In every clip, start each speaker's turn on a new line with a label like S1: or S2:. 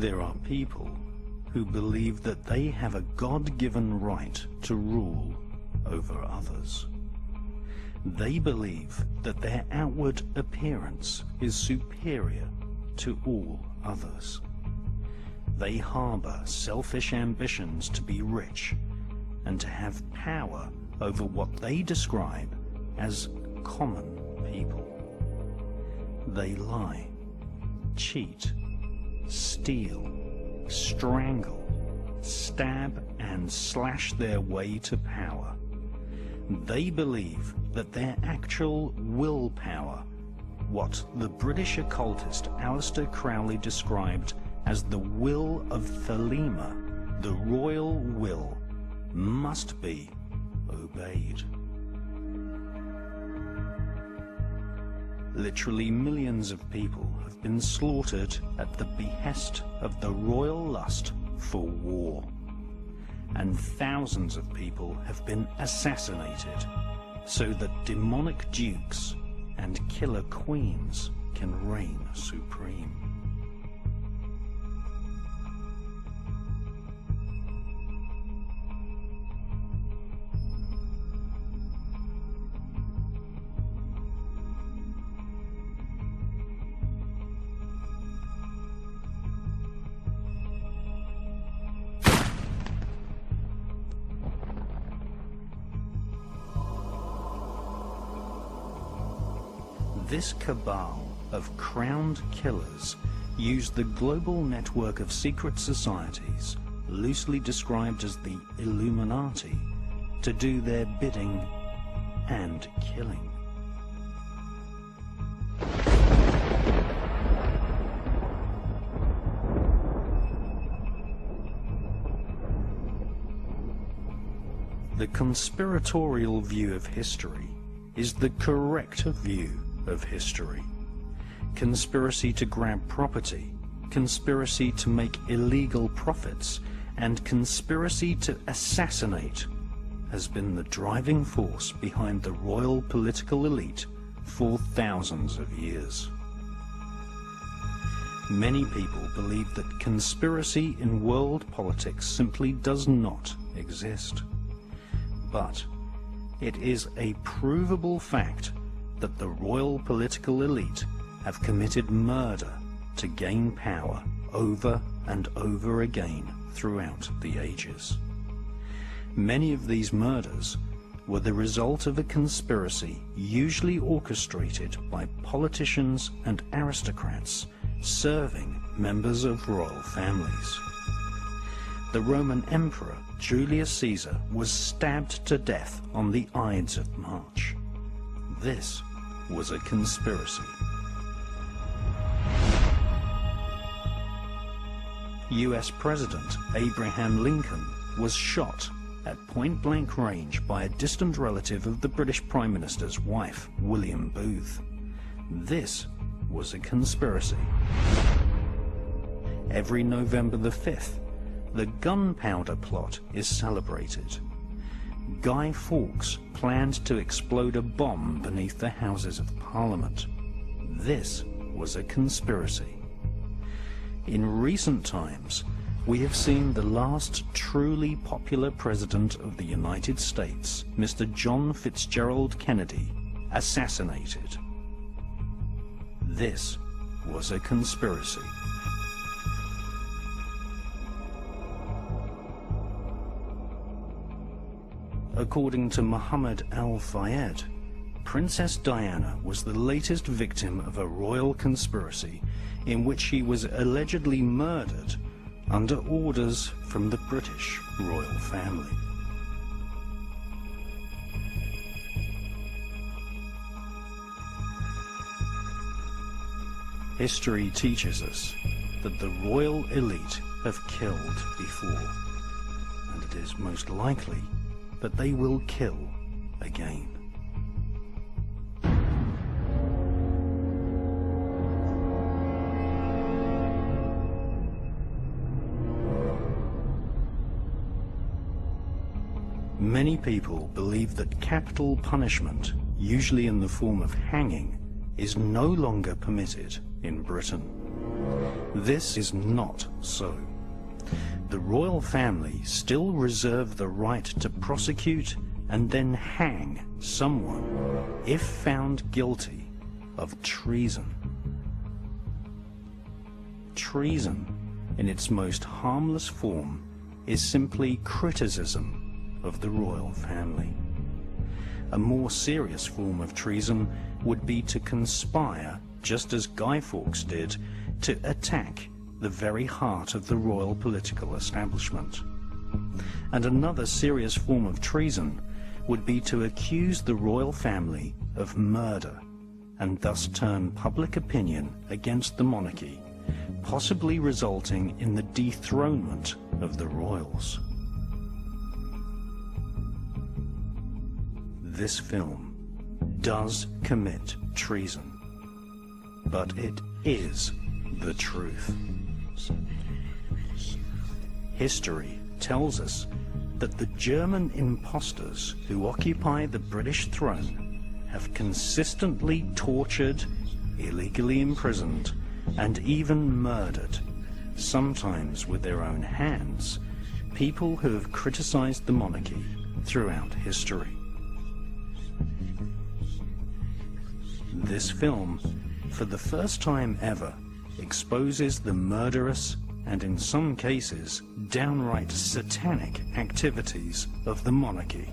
S1: There are people who believe that they have a God-given right to rule over others. They believe that their outward appearance is superior to all others. They harbor selfish ambitions to be rich and to have power over what they describe as common people. They lie, cheat, steal, strangle, stab and slash their way to power. They believe that their actual willpower, what the British occultist Aleister Crowley described as the will of Thelema, the royal will, must be obeyed. Literally millions of people have been slaughtered at the behest of the royal lust for war. And thousands of people have been assassinated so that demonic dukes and killer queens can reign supreme. This cabal of crowned killers used the global network of secret societies, loosely described as the Illuminati, to do their bidding and killing. The conspiratorial view of history is the correct view of history. Conspiracy to grab property, conspiracy to make illegal profits, and conspiracy to assassinate has been the driving force behind the royal political elite for thousands of years. Many people believe that conspiracy in world politics simply does not exist. But it is a provable fact that the royal political elite have committed murder to gain power over and over again throughout the ages. Many of these murders were the result of a conspiracy usually orchestrated by politicians and aristocrats serving members of royal families. The Roman Emperor Julius Caesar was stabbed to death on the Ides of March. This was a conspiracy. US President Abraham Lincoln was shot at point-blank range by a distant relative of the British Prime Minister's wife, William Booth. This was a conspiracy. Every November the 5th, the Gunpowder Plot is celebrated. Guy Fawkes planned to explode a bomb beneath the Houses of Parliament. This was a conspiracy. In recent times, we have seen the last truly popular president of the United States, Mr. John Fitzgerald Kennedy, assassinated. This was a conspiracy. According to Muhammad al-Fayed, Princess Diana was the latest victim of a royal conspiracy in which she was allegedly murdered under orders from the British royal family. History teaches us that the royal elite have killed before, and it is most likely that they will kill again. Many people believe that capital punishment, usually in the form of hanging, is no longer permitted in Britain. This is not so. The royal family still reserve the right to prosecute and then hang someone if found guilty of treason. Treason, in its most harmless form, is simply criticism of the royal family. A more serious form of treason would be to conspire, just as Guy Fawkes did, to attack the very heart of the royal political establishment. And another serious form of treason would be to accuse the royal family of murder and thus turn public opinion against the monarchy, possibly resulting in the dethronement of the royals. This film does commit treason, but it is the truth. History tells us that the German impostors who occupy the British throne have consistently tortured, illegally imprisoned, and even murdered, sometimes with their own hands, people who have criticized the monarchy throughout history. This film, for the first time ever, exposes the murderous and, in some cases, downright satanic activities of the monarchy.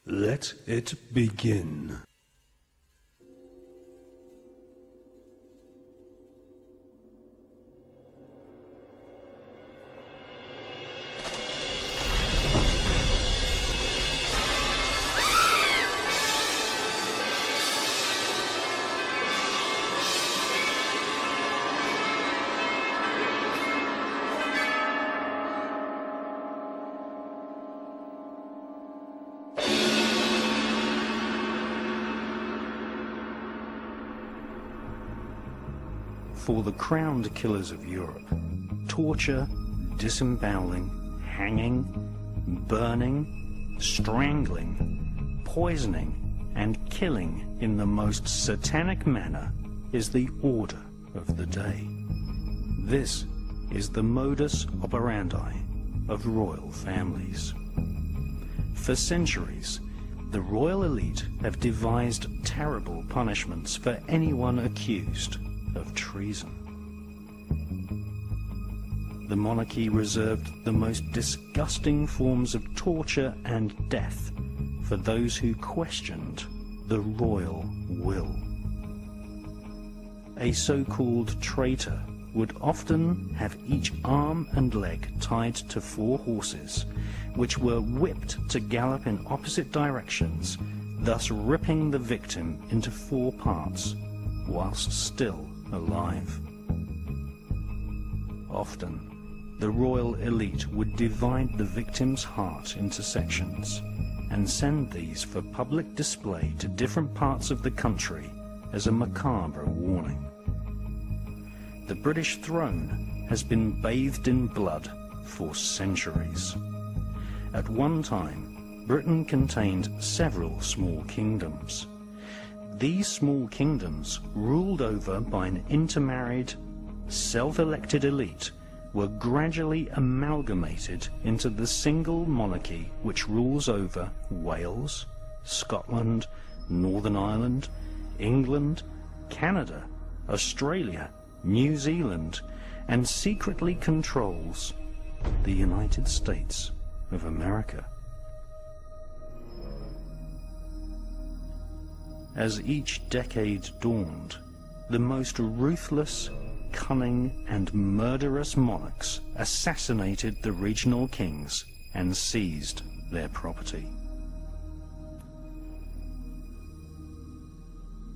S2: Let it begin.
S1: For the crowned killers of Europe, torture, disemboweling, hanging, burning, strangling, poisoning, and killing in the most satanic manner is the order of the day. This is the modus operandi of royal families. For centuries, the royal elite have devised terrible punishments for anyone accused of treason. The monarchy reserved the most disgusting forms of torture and death for those who questioned the royal will. A so-called traitor would often have each arm and leg tied to 4 horses, which were whipped to gallop in opposite directions, thus ripping the victim into 4 parts, whilst still alive. Often, the royal elite would divide the victim's heart into sections and send these for public display to different parts of the country as a macabre warning. The British throne has been bathed in blood for centuries. At one time, Britain contained several small kingdoms. These small kingdoms, ruled over by an intermarried, self-elected elite, were gradually amalgamated into the single monarchy which rules over Wales, Scotland, Northern Ireland, England, Canada, Australia, New Zealand, and secretly controls the United States of America. As each decade dawned, the most ruthless, cunning, and murderous monarchs assassinated the regional kings and seized their property.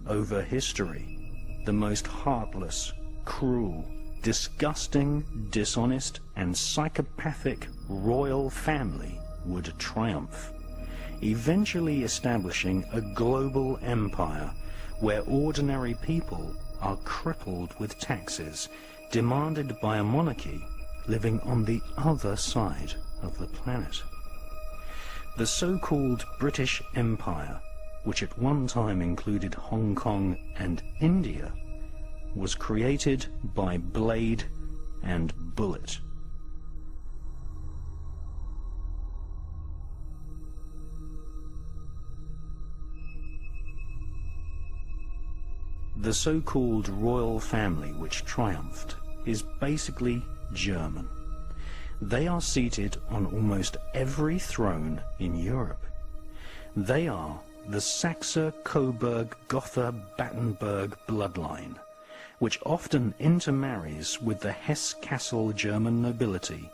S1: Over history, the most heartless, cruel, disgusting, dishonest, and psychopathic royal family would triumph, eventually establishing a global empire where ordinary people are crippled with taxes demanded by a monarchy living on the other side of the planet. The so-called British Empire, which at one time included Hong Kong and India, was created by blade and bullet. The so-called royal family which triumphed is basically German. They are seated on almost every throne in Europe. They are the Saxe-Coburg-Gotha-Battenberg bloodline, which often intermarries with the Hesse-Kassel German nobility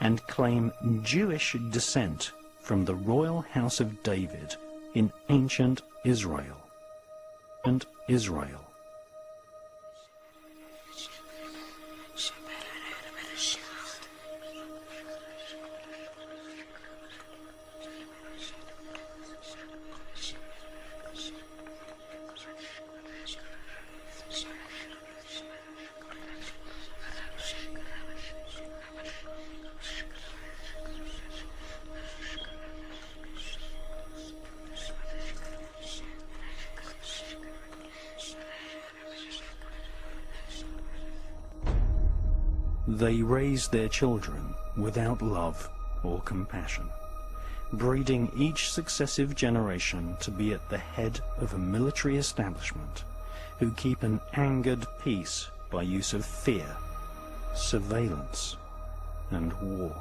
S1: and claim Jewish descent from the royal house of David in ancient Israel. They raise their children without love or compassion, breeding each successive generation to be at the head of a military establishment who keep an angered peace by use of fear, surveillance, and war.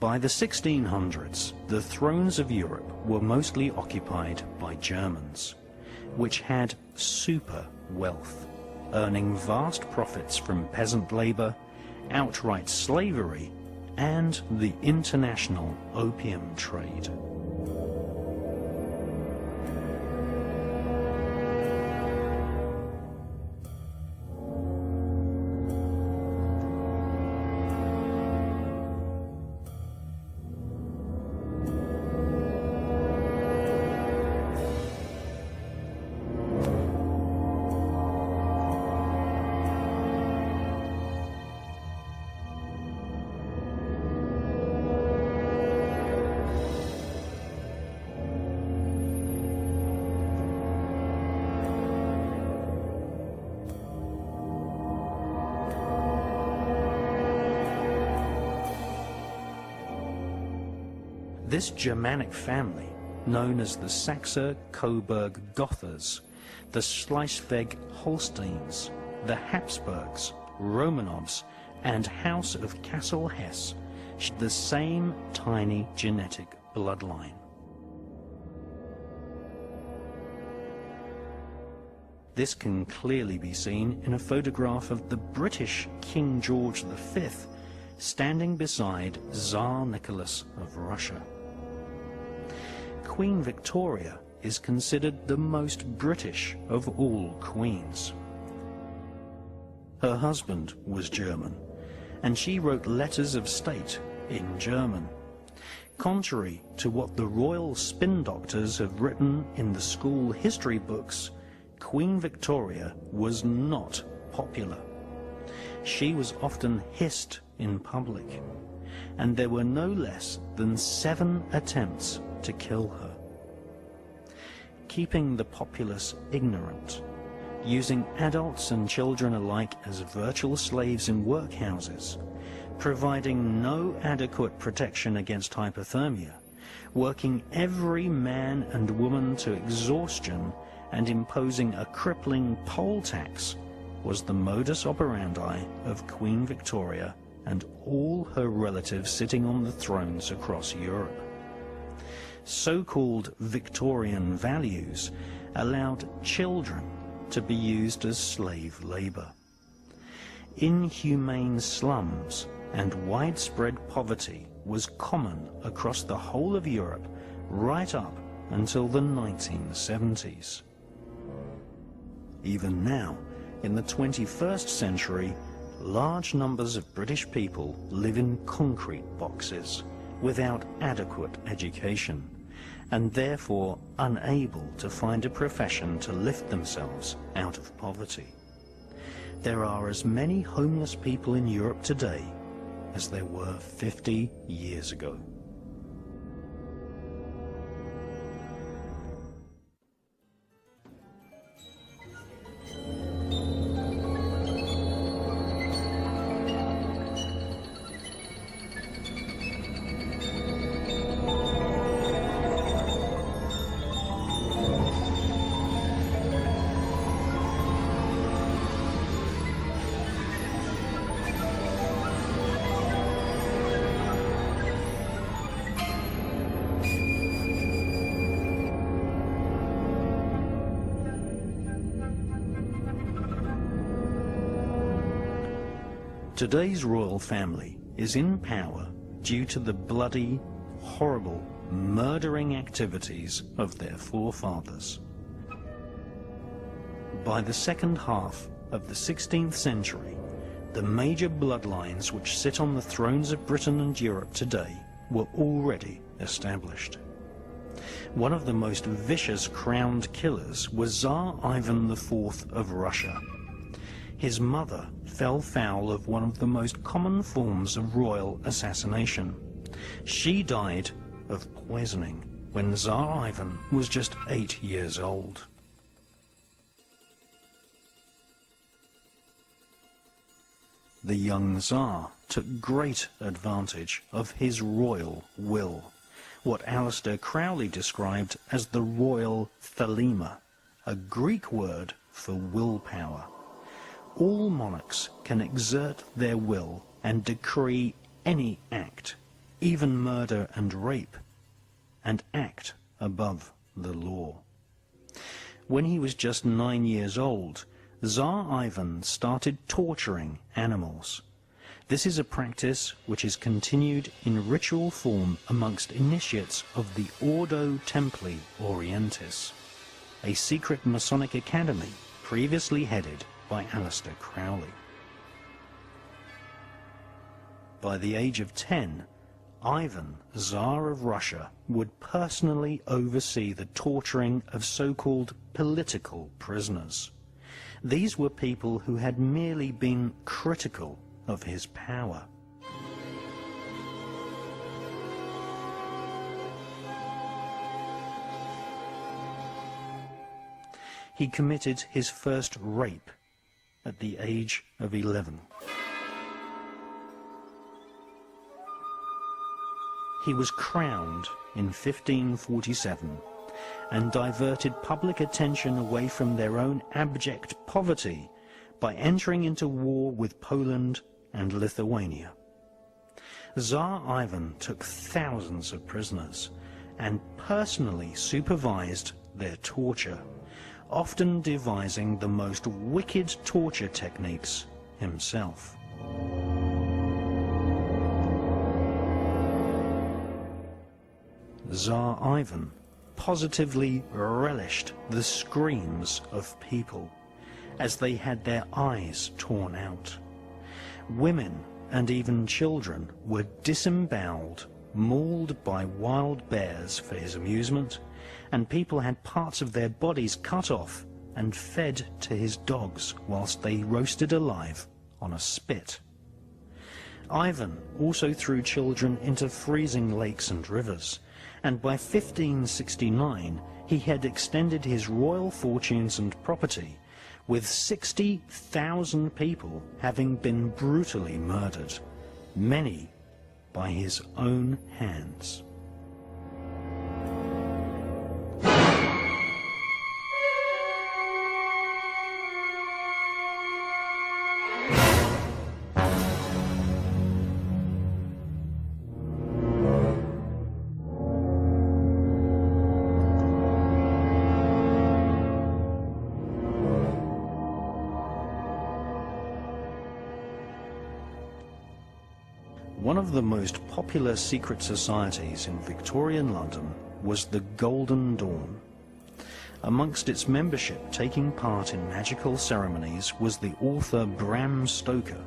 S1: By the 1600s, the thrones of Europe were mostly occupied by Germans, which had super wealth, earning vast profits from peasant labor, outright slavery, and the international opium trade. This Germanic family, known as the Saxe-Coburg-Gothas, the Schleswig-Holsteins, the Habsburgs, Romanovs, and House of Kassel-Hesse, share the same tiny genetic bloodline. This can clearly be seen in a photograph of the British King George V standing beside Tsar Nicholas of Russia. Queen Victoria is considered the most British of all queens. Her husband was German, and she wrote letters of state in German. Contrary to what the royal spin doctors have written in the school history books, Queen Victoria was not popular. She was often hissed in public, and there were no less than 7 attempts to kill her. Keeping the populace ignorant, using adults and children alike as virtual slaves in workhouses, providing no adequate protection against hypothermia, working every man and woman to exhaustion, and imposing a crippling poll tax was the modus operandi of Queen Victoria and all her relatives sitting on the thrones across Europe. So-called Victorian values allowed children to be used as slave labor. Inhumane slums and widespread poverty was common across the whole of Europe right up until the 1970s. Even now, in the 21st century, large numbers of British people live in concrete boxes without adequate education, and therefore unable to find a profession to lift themselves out of poverty. There are as many homeless people in Europe today as there were 50 years ago. Today's royal family is in power due to the bloody, horrible, murdering activities of their forefathers. By the second half of the 16th century, the major bloodlines which sit on the thrones of Britain and Europe today were already established. One of the most vicious crowned killers was Tsar Ivan IV of Russia. His mother fell foul of one of the most common forms of royal assassination. She died of poisoning when Tsar Ivan was just 8 years old. The young Tsar took great advantage of his royal will, what Aleister Crowley described as the royal thelema, a Greek word for willpower. All monarchs can exert their will and decree any act, even murder and rape, and act above the law. When he was just 9 years old, Tsar Ivan started torturing animals. This is a practice which is continued in ritual form amongst initiates of the Ordo Templi Orientis, a secret Masonic academy previously headed by Aleister Crowley. By the age of 10, Ivan, Tsar of Russia, would personally oversee the torturing of so-called political prisoners. These were people who had merely been critical of his power. He committed his first rape at the age of 11. He was crowned in 1547 and diverted public attention away from their own abject poverty by entering into war with Poland and Lithuania. Tsar Ivan took thousands of prisoners and personally supervised their torture, often devising the most wicked torture techniques himself. Tsar Ivan positively relished the screams of people as they had their eyes torn out. Women and even children were disemboweled, mauled by wild bears for his amusement, and people had parts of their bodies cut off and fed to his dogs whilst they roasted alive on a spit. Ivan also threw children into freezing lakes and rivers, and by 1569 he had extended his royal fortunes and property, with 60,000 people having been brutally murdered, many by his own hands. One of the most popular secret societies in Victorian London was the Golden Dawn. Amongst its membership taking part in magical ceremonies was the author Bram Stoker.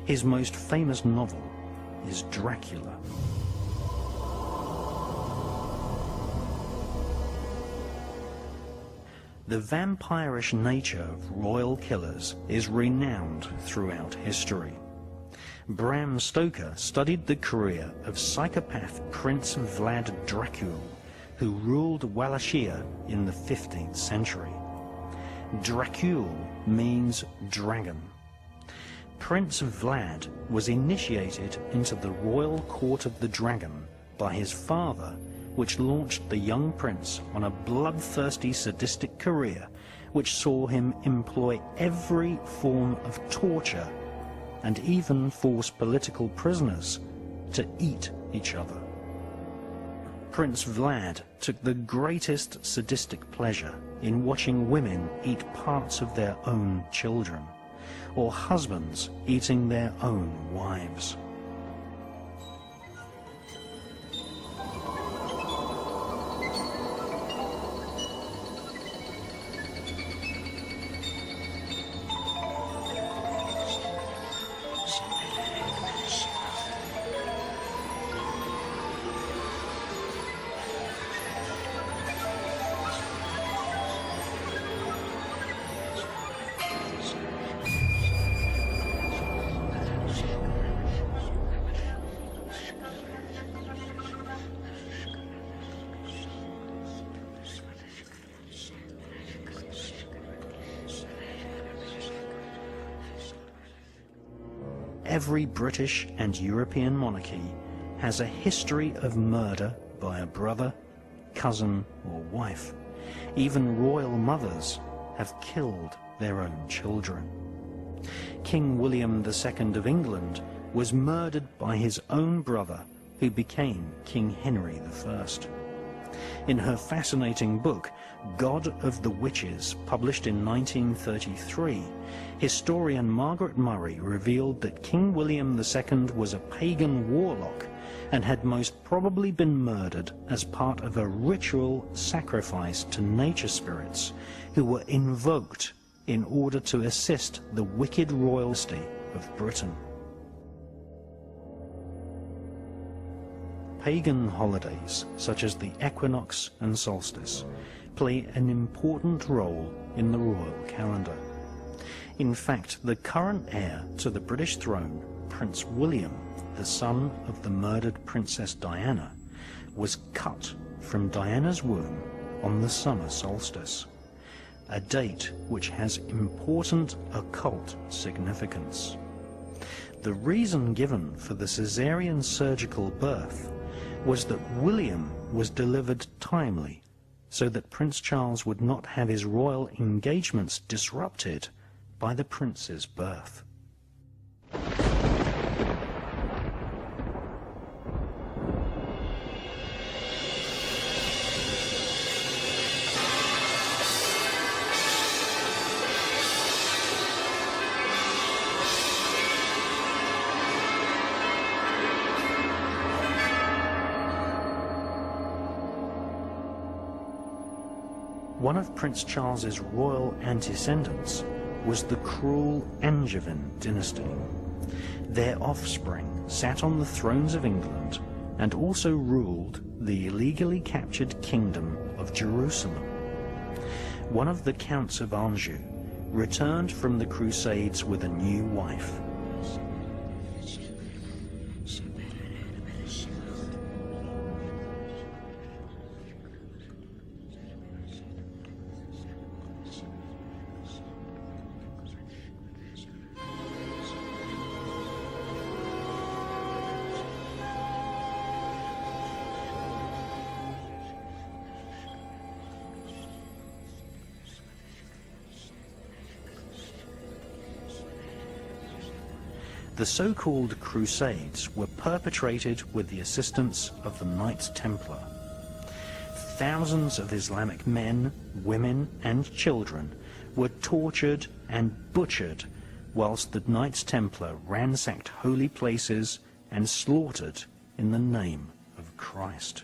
S1: His most famous novel is Dracula. The vampirish nature of royal killers is renowned throughout history. Bram Stoker studied the career of psychopath Prince Vlad Dracul, who ruled Wallachia in the 15th century. Dracul means dragon. Prince Vlad was initiated into the royal court of the dragon by his father, which launched the young prince on a bloodthirsty sadistic career which saw him employ every form of torture and even force political prisoners to eat each other. Prince Vlad took the greatest sadistic pleasure in watching women eat parts of their own children, or husbands eating their own wives. Every British and European monarchy has a history of murder by a brother, cousin, or wife. Even royal mothers have killed their own children. King William II of England was murdered by his own brother, who became King Henry I. In her fascinating book, God of the Witches, published in 1933, historian Margaret Murray revealed that King William II was a pagan warlock and had most probably been murdered as part of a ritual sacrifice to nature spirits who were invoked in order to assist the wicked royalty of Britain. Pagan holidays, such as the equinox and solstice, play an important role in the royal calendar. In fact, the current heir to the British throne, Prince William, the son of the murdered Princess Diana, was cut from Diana's womb on the summer solstice, a date which has important occult significance. The reason given for the caesarean surgical birth was that William was delivered timely, so that Prince Charles would not have his royal engagements disrupted by the prince's birth. One of Prince Charles's royal antecedents was the cruel Angevin dynasty. Their offspring sat on the thrones of England and also ruled the illegally captured kingdom of Jerusalem. One of the counts of Anjou returned from the Crusades with a new wife. The so-called Crusades were perpetrated with the assistance of the Knights Templar. Thousands of Islamic men, women and children were tortured and butchered whilst the Knights Templar ransacked holy places and slaughtered in the name of Christ.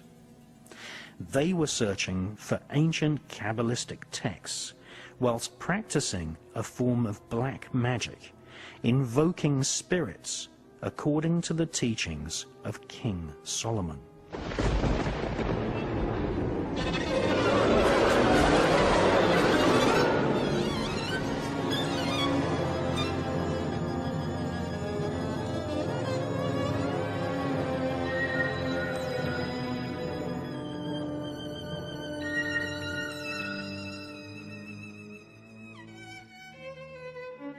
S1: They were searching for ancient Kabbalistic texts whilst practicing a form of black magic, invoking spirits according to the teachings of King Solomon.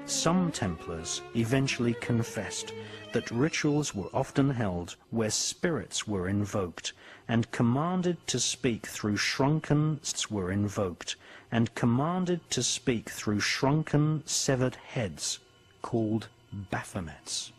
S1: Some Templars eventually confessed that rituals were often held where spirits were invoked and commanded to speak through shrunken severed heads called Baphomets.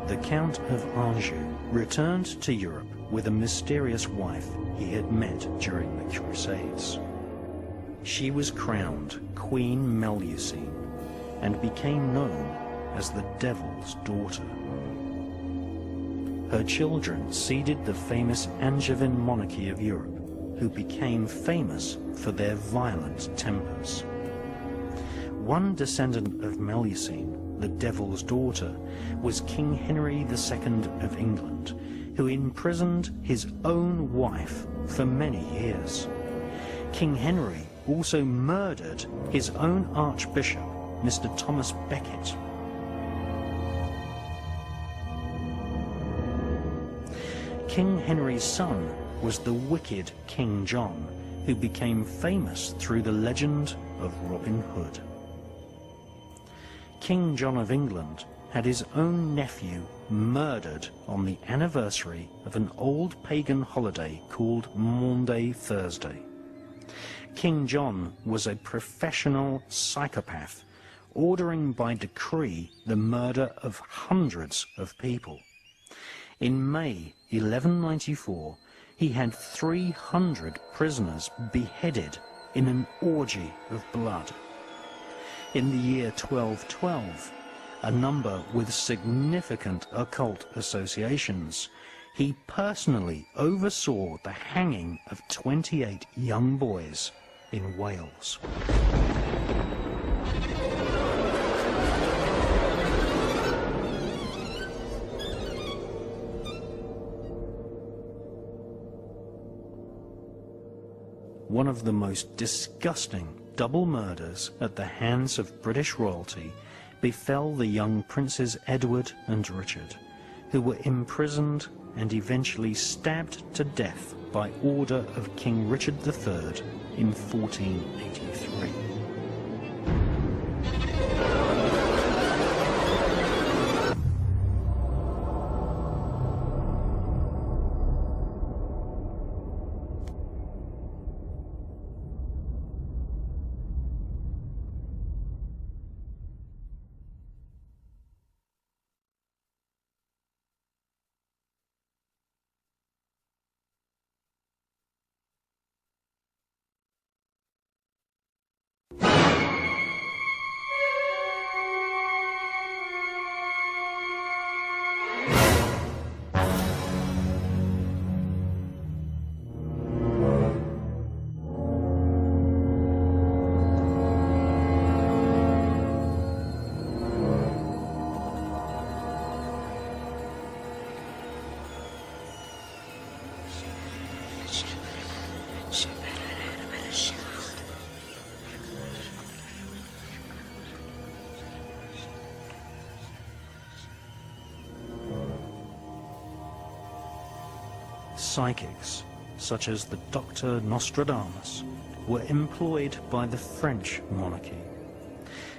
S1: The Count of Anjou returned to Europe with a mysterious wife he had met during the Crusades. She was crowned Queen Melusine and became known as the Devil's Daughter. Her children seeded the famous Angevin monarchy of Europe, who became famous for their violent tempers. One descendant of Melusine, the Devil's Daughter, was King Henry II of England, who imprisoned his own wife for many years. King Henry also murdered his own Archbishop, Mr. Thomas Becket. King Henry's son was the wicked King John, who became famous through the legend of Robin Hood. King John of England had his own nephew murdered on the anniversary of an old pagan holiday called Maundy Thursday. King John was a professional psychopath, ordering by decree the murder of hundreds of people. In May 1194, he had 300 prisoners beheaded in an orgy of blood. In the year 1212, a number with significant occult associations, he personally oversaw the hanging of 28 young boys in Wales. One of the most disgusting double murders at the hands of British royalty befell the young princes Edward and Richard, who were imprisoned and eventually stabbed to death by order of King Richard III in 1483. psychics, such as the Dr. Nostradamus, were employed by the French monarchy.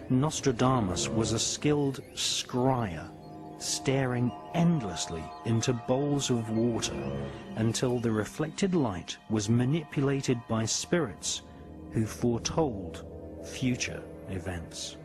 S1: Nostradamus was a skilled scryer, staring endlessly into bowls of water until the reflected light was manipulated by spirits who foretold future events.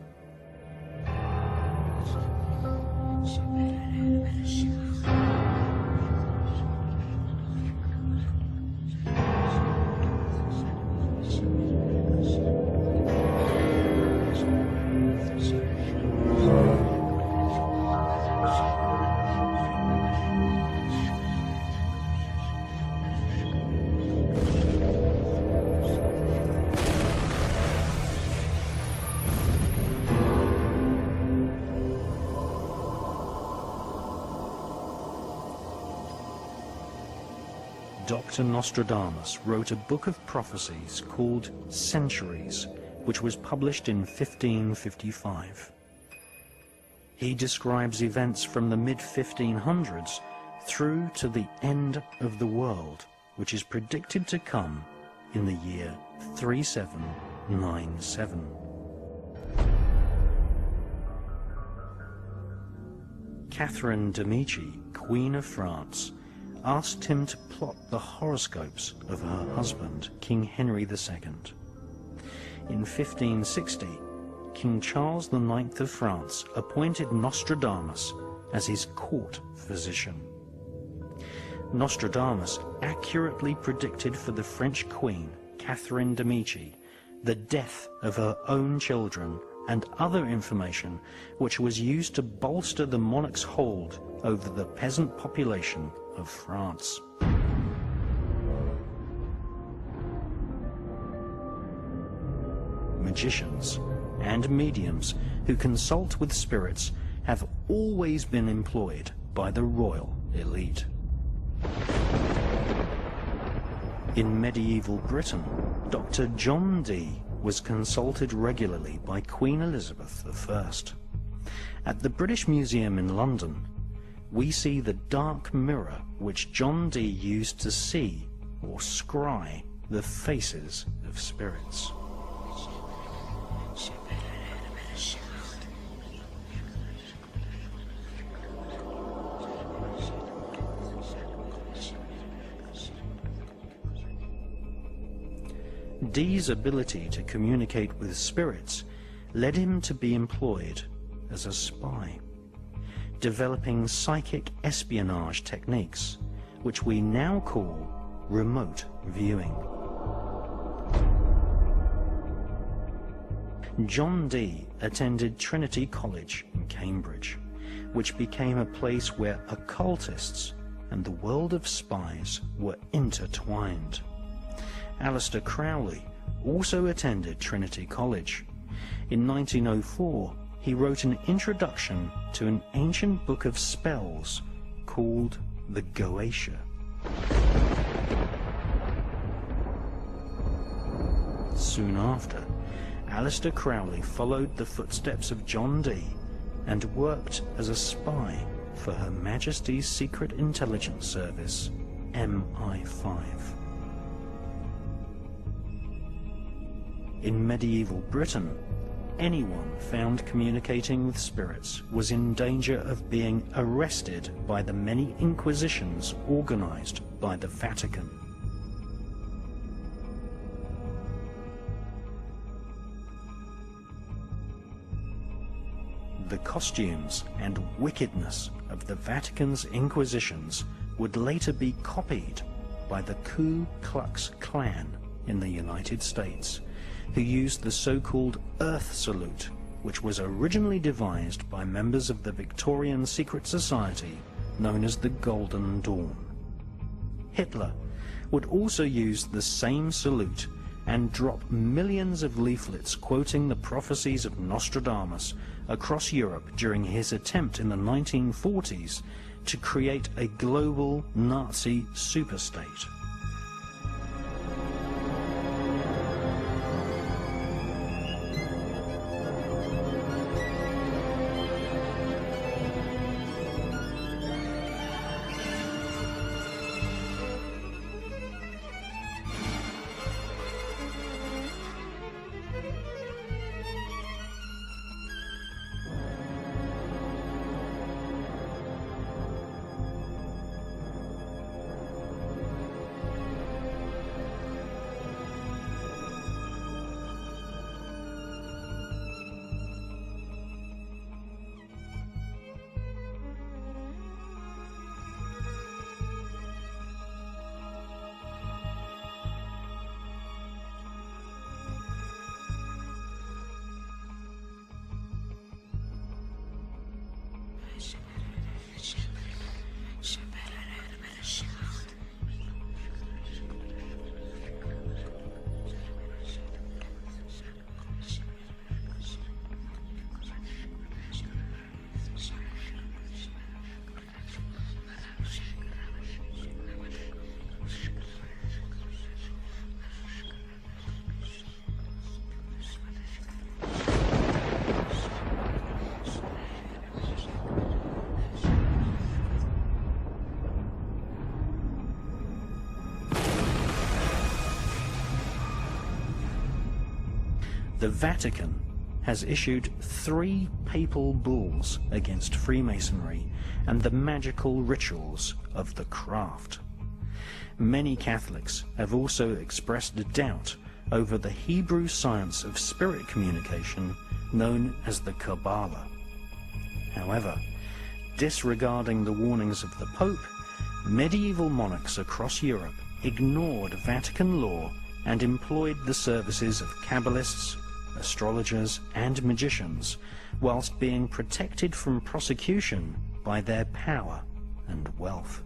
S1: Dr. Nostradamus wrote a book of prophecies called Centuries, which was published in 1555. He describes events from the mid-1500s through to the end of the world, which is predicted to come in the year 3797. Catherine de' Medici, Queen of France, asked him to plot the horoscopes of her husband, King Henry II. In 1560, King Charles IX of France appointed Nostradamus as his court physician. Nostradamus accurately predicted for the French Queen, Catherine de' Medici, the death of her own children and other information which was used to bolster the monarch's hold over the peasant population of France. Magicians and mediums who consult with spirits have always been employed by the royal elite. In medieval Britain, Dr. John Dee was consulted regularly by Queen Elizabeth I. At the British Museum in London, we see the dark mirror which John Dee used to see or scry the faces of spirits. Dee's ability to communicate with spirits led him to be employed as a spy, developing psychic espionage techniques, which we now call remote viewing. John Dee attended Trinity College in Cambridge, which became a place where occultists and the world of spies were intertwined. Aleister Crowley also attended Trinity College. In 1904, he wrote an introduction to an ancient book of spells called the Goetia. Soon after, Aleister Crowley followed the footsteps of John Dee and worked as a spy for Her Majesty's Secret Intelligence Service, MI5. In medieval Britain, anyone found communicating with spirits was in danger of being arrested by the many inquisitions organized by the Vatican. The costumes and wickedness of the Vatican's inquisitions would later be copied by the Ku Klux Klan in the United States, who used the so-called Earth Salute, which was originally devised by members of the Victorian secret society known as the Golden Dawn. Hitler would also use the same salute and drop millions of leaflets quoting the prophecies of Nostradamus across Europe during his attempt in the 1940s to create a global Nazi superstate. The Vatican has issued 3 papal bulls against Freemasonry and the magical rituals of the craft. Many Catholics have also expressed doubt over the Hebrew science of spirit communication known as the Kabbalah. However, disregarding the warnings of the Pope, medieval monarchs across Europe ignored Vatican law and employed the services of Kabbalists, astrologers, and magicians, whilst being protected from prosecution by their power and wealth.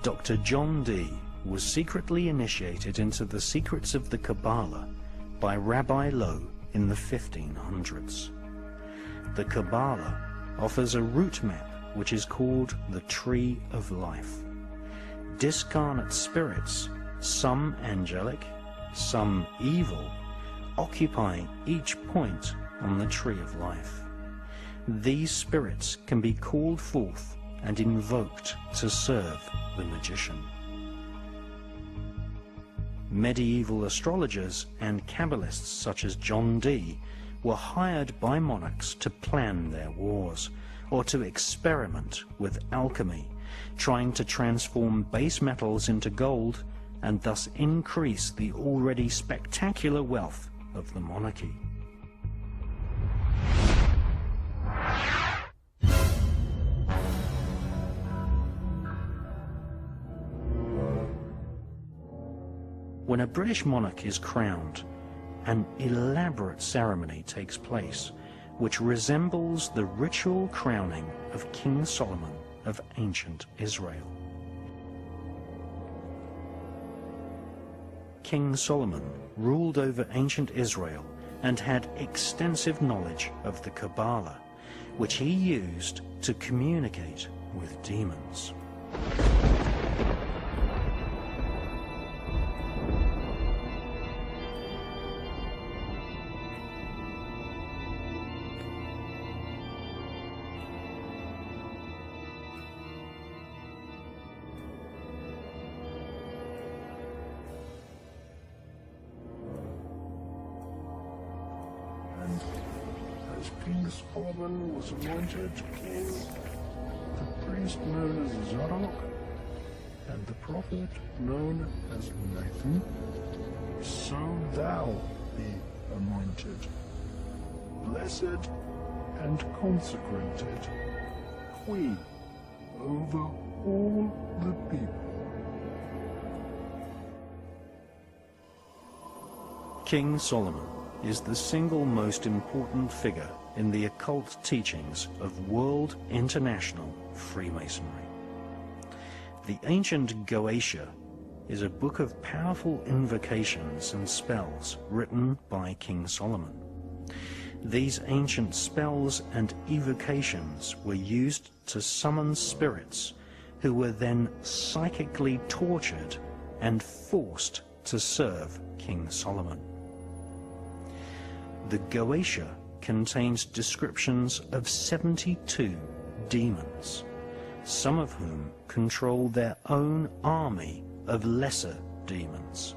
S1: Dr. John Dee was secretly initiated into the secrets of the Kabbalah by Rabbi Lowe in the 1500s. The Kabbalah offers a route map which is called the Tree of Life. Discarnate spirits, some angelic, some evil, occupy each point on the Tree of Life. These spirits can be called forth and invoked to serve the magician. Medieval astrologers and Kabbalists such as John Dee were hired by monarchs to plan their wars, or to experiment with alchemy, trying to transform base metals into gold and thus increase the already spectacular wealth of the monarchy. When a British monarch is crowned, an elaborate ceremony takes place which resembles the ritual crowning of King Solomon of ancient Israel. King Solomon ruled over ancient Israel and had extensive knowledge of the Kabbalah, which he used to communicate with demons.
S2: As King Solomon was anointed king, the priest known as Zadok, and the prophet known as Nathan, so thou be anointed, blessed and consecrated, queen over all the people.
S1: King Solomon is the single most important figure in the occult teachings of world international Freemasonry. The ancient Goetia is a book of powerful invocations and spells written by King Solomon. These ancient spells and evocations were used to summon spirits who were then psychically tortured and forced to serve King Solomon. The Goetia contains descriptions of 72 demons, some of whom control their own army of lesser demons.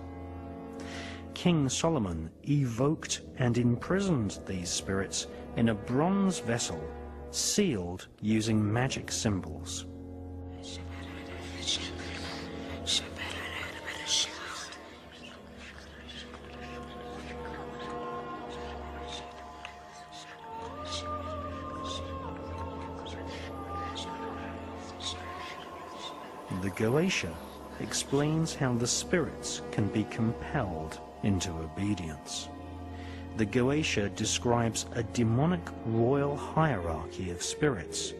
S1: King Solomon evoked and imprisoned these spirits in a bronze vessel sealed using magic symbols. The Goetia explains how the spirits can be compelled into obedience. The Goetia describes a demonic royal hierarchy of spirits,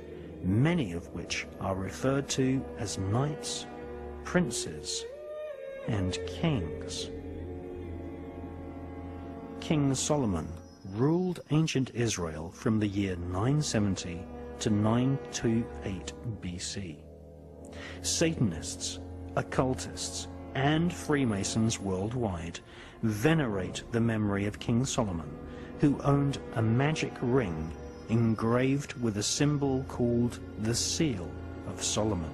S1: many of which are referred to as knights, princes, and kings. King Solomon ruled ancient Israel from the year 970 to 928 BC. Satanists, occultists, and Freemasons worldwide venerate the memory of King Solomon who owned a magic ring engraved with a symbol called the Seal of Solomon.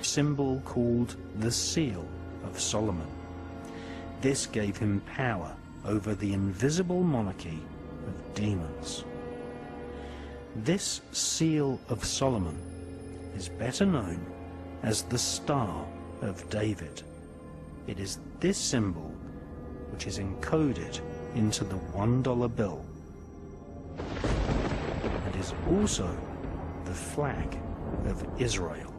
S1: Symbol called the Seal of Solomon. This gave him power over the invisible monarchy of demons. This Seal of Solomon is better known as the Star of David. It is this symbol which is encoded into the $1 bill and is also the flag of Israel.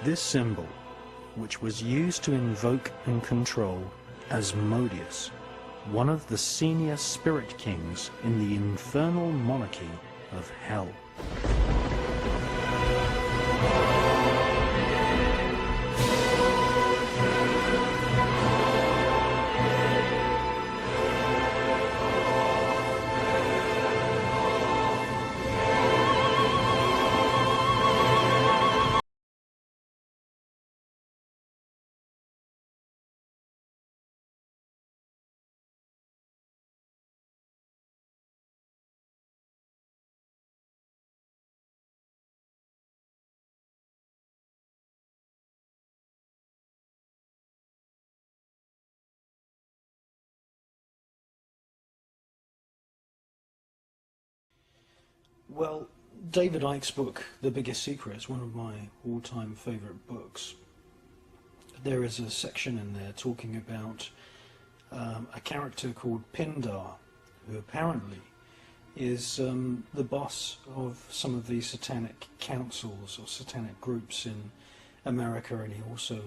S1: This symbol, which was used to invoke and control Asmodeus, one of the senior spirit kings in the infernal monarchy of hell. Well, David Icke's book, The Biggest Secret, is one of my all-time favourite books. There is a section in there talking about a character called Pindar, who apparently is the boss of some of these satanic councils or satanic groups in America, and he also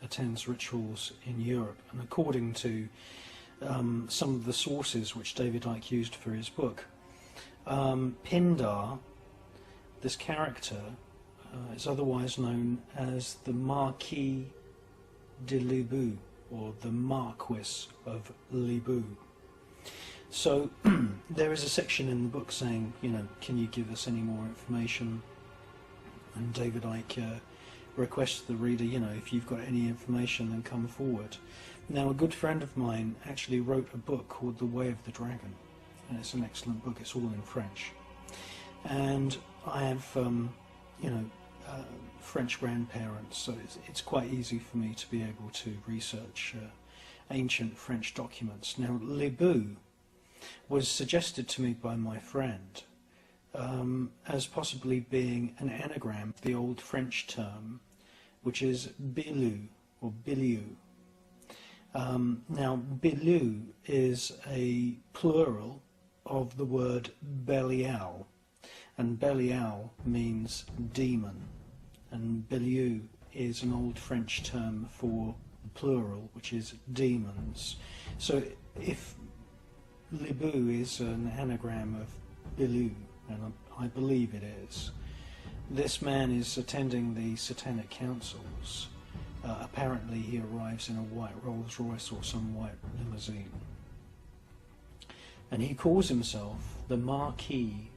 S1: attends rituals in Europe. And according to some of the sources which David Icke used for his book, Pindar, this character, is otherwise known as the Marquis de Libu, or the Marquis of Libu. So there is a section in the book saying, you know, can you give us any more information? And David Icke requests the reader, you know, if you've got any information, then come forward. Now, a good friend of mine actually wrote a book called The Way of the Dragon, and it's an excellent book. It's all in French, and I have French grandparents, so it's quite easy for me to be able to research ancient French documents. Now, Libu was suggested to me by my friend as possibly being an anagram of the old French term, which is bilu or biliou. Now, bilu is a plural of the word Belial, and Belial means demon, and Biliou is an old French term for plural, which is demons. So if
S3: Libu is an anagram of Bilu, and I believe it is. This man is attending the Satanic Councils. Apparently he arrives in a white Rolls Royce or some white limousine. And he calls himself the Marquis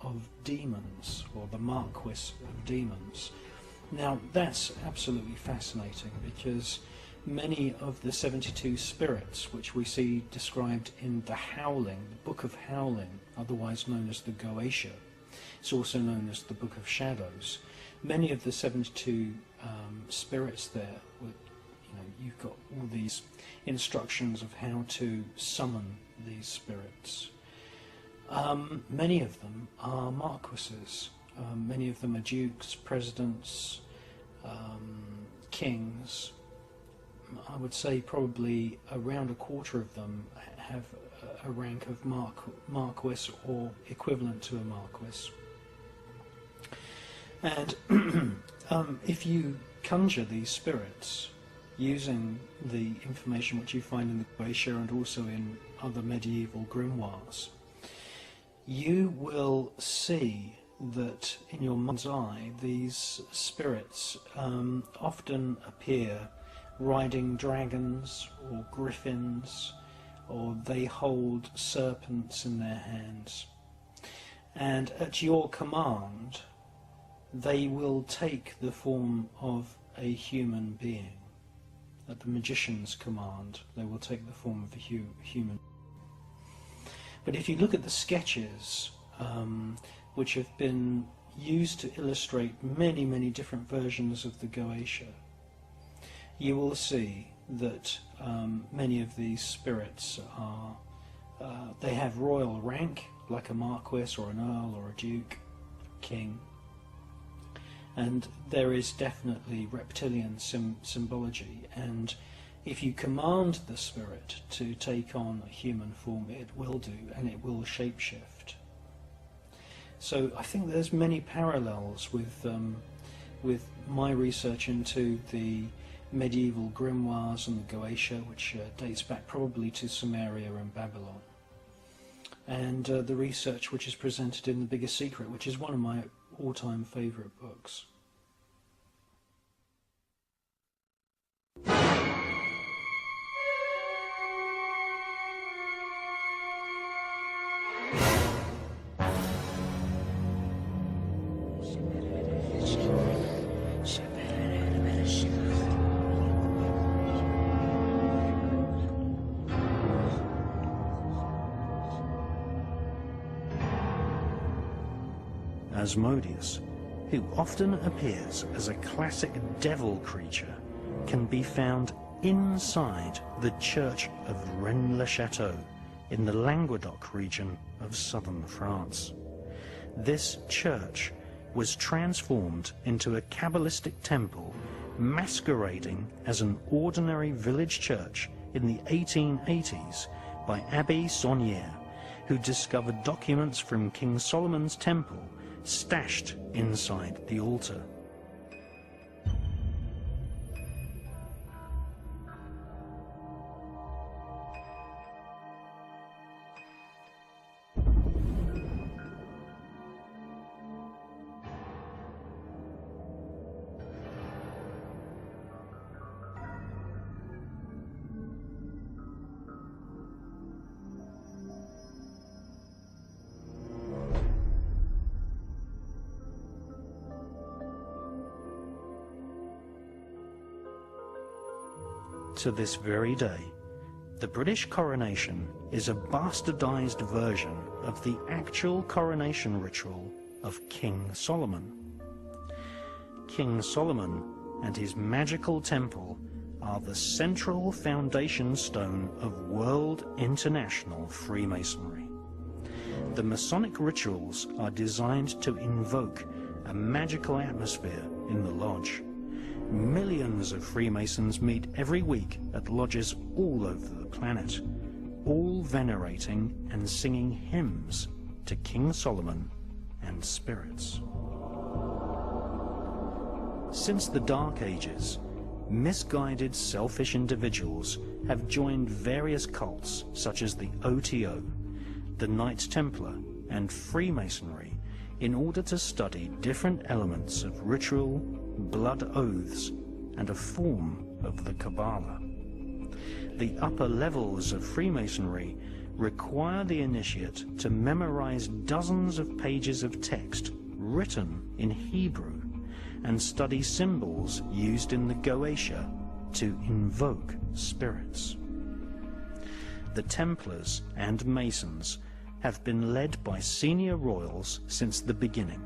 S3: of Demons, or the Marquis of Demons. Now that's absolutely fascinating, because many of the 72 spirits which we see described in the Howling, the Book of Howling, otherwise known as the Goetia, it's also known as the Book of Shadows. Many of the 72 spirits there, you've got all these instructions of how to summon these spirits. Many of them are marquises, many of them are dukes, presidents, kings. I would say probably around a quarter of them have a rank of marquis or equivalent to a marquis. And if you conjure these spirits using the information which you find in the Goetia and also in other medieval grimoires, you will see that in your mind's eye these spirits often appear riding dragons or griffins, or they hold serpents in their hands, and at your command they will take the form of a human being. At the magician's command they will take the form of a human. But if you look at the sketches which have been used to illustrate many different versions of the Goetia, you will see that many of these spirits are they have royal rank, like a marquis or an earl or a duke, king, and there is definitely reptilian symbology, and if you command the spirit to take on a human form, it will do, and it will shapeshift. So I think there's many parallels with my research into the medieval grimoires and the Goetia, which dates back probably to Sumeria and Babylon, and the research which is presented in The Biggest Secret, which is one of my all-time favourite books.
S1: Asmodeus, who often appears as a classic devil creature, can be found inside the church of Rennes-le-Château in the Languedoc region of southern France. This church was transformed into a Kabbalistic temple masquerading as an ordinary village church in the 1880s by Abbé Saunière, who discovered documents from King Solomon's temple stashed inside the altar. To this very day, the British coronation is a bastardized version of the actual coronation ritual of King Solomon. King Solomon and his magical temple are the central foundation stone of world international Freemasonry. The Masonic rituals are designed to invoke a magical atmosphere in the lodge. Millions of Freemasons meet every week at lodges all over the planet, all venerating and singing hymns to King Solomon and spirits. Since the Dark Ages, misguided, selfish individuals have joined various cults such as the OTO, the Knights Templar, and Freemasonry in order to study different elements of ritual, blood oaths, and a form of the Kabbalah. The upper levels of Freemasonry require the initiate to memorize dozens of pages of text written in Hebrew and study symbols used in the Goetia to invoke spirits. The Templars and Masons have been led by senior royals since the beginning.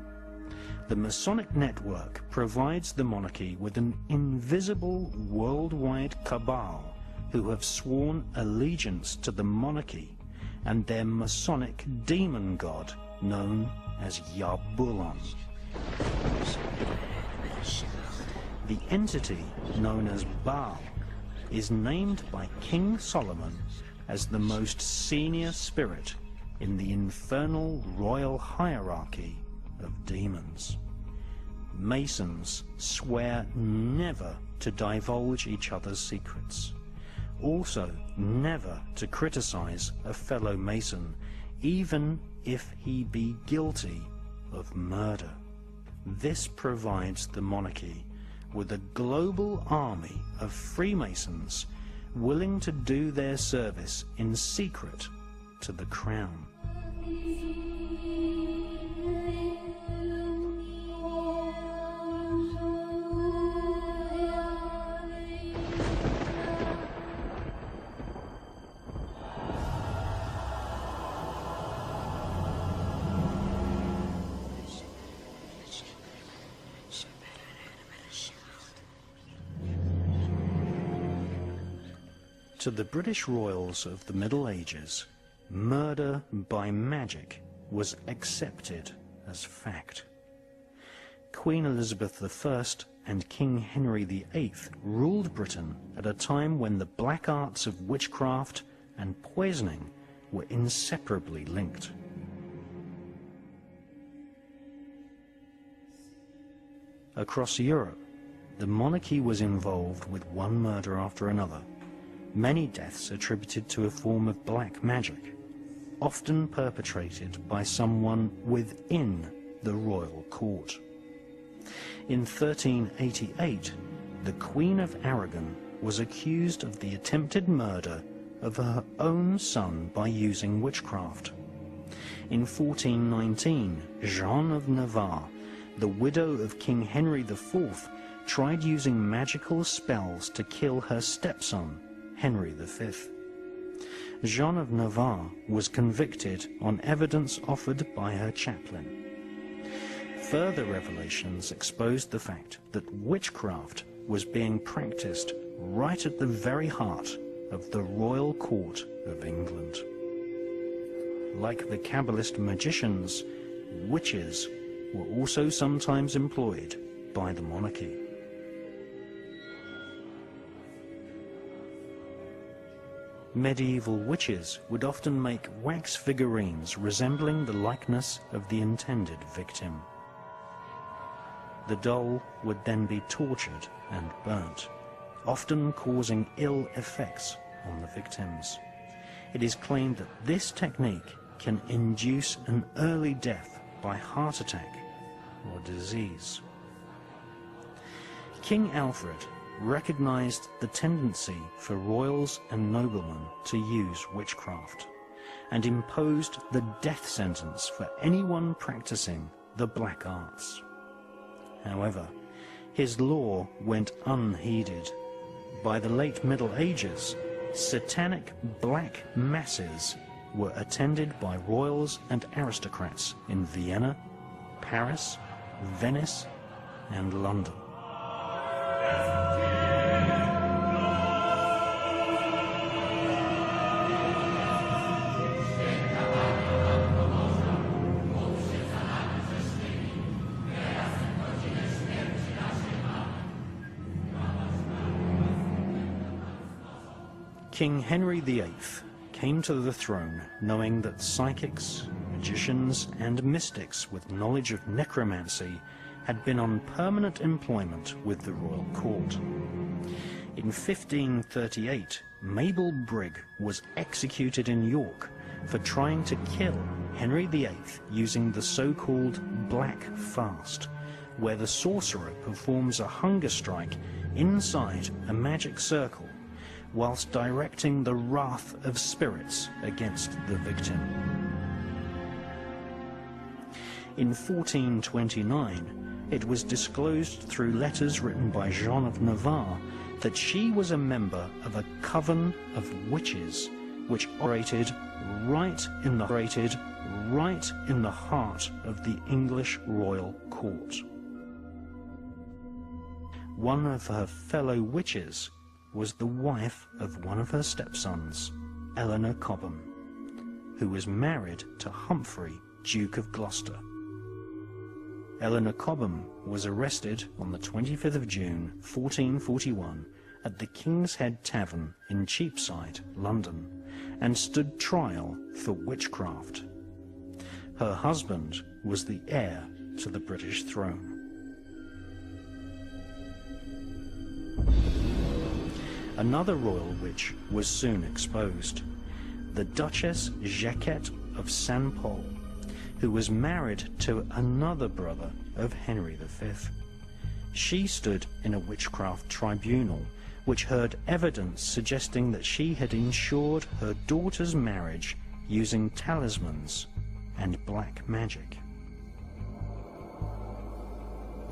S1: The Masonic network provides the monarchy with an invisible worldwide cabal who have sworn allegiance to the monarchy and their Masonic demon god known as Yabulon. The entity known as Baal is named by King Solomon as the most senior spirit in the infernal royal hierarchy of demons. Masons swear never to divulge each other's secrets. Also, never to criticize a fellow Mason, even if he be guilty of murder. This provides the monarchy with a global army of Freemasons willing to do their service in secret to the crown. To the British royals of the Middle Ages, murder by magic was accepted as fact. Queen Elizabeth I and King Henry VIII ruled Britain at a time when the black arts of witchcraft and poisoning were inseparably linked. Across Europe, the monarchy was involved with one murder after another, many deaths attributed to a form of black magic, often perpetrated by someone within the royal court. In 1388, the Queen of Aragon was accused of the attempted murder of her own son by using witchcraft. In 1419, Jeanne of Navarre, the widow of King Henry IV, tried using magical spells to kill her stepson, Henry V. Jeanne of Navarre was convicted on evidence offered by her chaplain. Further revelations exposed the fact that witchcraft was being practiced right at the very heart of the royal court of England. Like the Kabbalist magicians, witches were also sometimes employed by the monarchy. Medieval witches would often make wax figurines resembling the likeness of the intended victim. The doll would then be tortured and burnt, often causing ill effects on the victims. It is claimed that this technique can induce an early death by heart attack or disease. King Alfred recognized the tendency for royals and noblemen to use witchcraft and imposed the death sentence for anyone practicing the black arts. However, his law went unheeded. By the late Middle Ages, satanic black masses were attended by royals and aristocrats in Vienna, Paris, Venice, and London. King Henry VIII came to the throne knowing that psychics, magicians, and mystics with knowledge of necromancy had been on permanent employment with the royal court. In 1538, Mabel Brigg was executed in York for trying to kill Henry VIII using the so-called Black Fast, where the sorcerer performs a hunger strike inside a magic circle whilst directing the wrath of spirits against the victim. In 1429, it was disclosed through letters written by Jean of Navarre that she was a member of a coven of witches which operated right in the heart of the English royal court. One of her fellow witches was the wife of one of her stepsons, Eleanor Cobham, who was married to Humphrey, Duke of Gloucester. Eleanor Cobham was arrested on the 25th of June 1441 at the King's Head Tavern in Cheapside, London, and stood trial for witchcraft. Her husband was the heir to the British throne. Another royal witch was soon exposed, the Duchess Jacquette of St. Pol, who was married to another brother of Henry V. She stood in a witchcraft tribunal which heard evidence suggesting that she had ensured her daughter's marriage using talismans and black magic.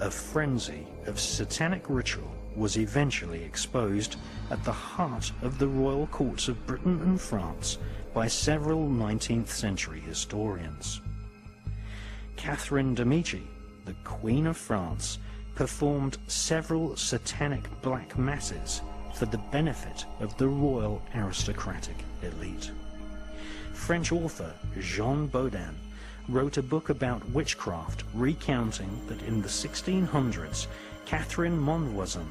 S1: A frenzy of satanic ritual was eventually exposed at the heart of the royal courts of Britain and France by several 19th century historians. Catherine de' Medici, the Queen of France, performed several satanic black masses for the benefit of the royal aristocratic elite. French author Jean Baudin wrote a book about witchcraft recounting that in the 1600s Catherine Monvoisin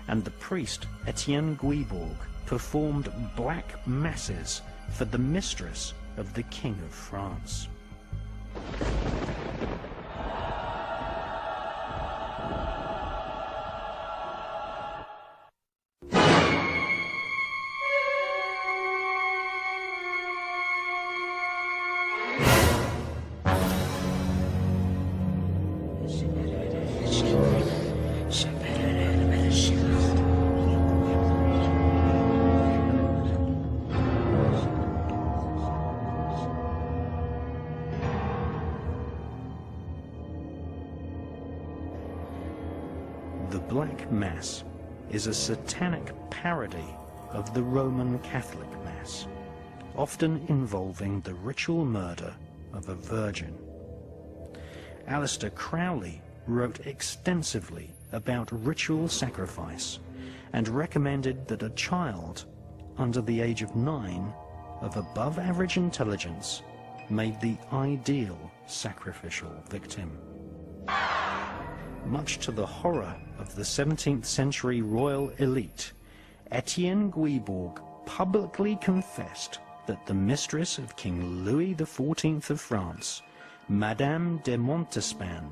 S1: and the priest Etienne Guibourg performed black masses for the mistress of the King of France. The Black Mass is a satanic parody of the Roman Catholic Mass, often involving the ritual murder of a virgin. Aleister Crowley wrote extensively about ritual sacrifice and recommended that a child under the age of 9 of above average intelligence made the ideal sacrificial victim. Much to the horror of the 17th century royal elite, Etienne Guibourg publicly confessed that the mistress of King Louis XIV of France, Madame de Montespan,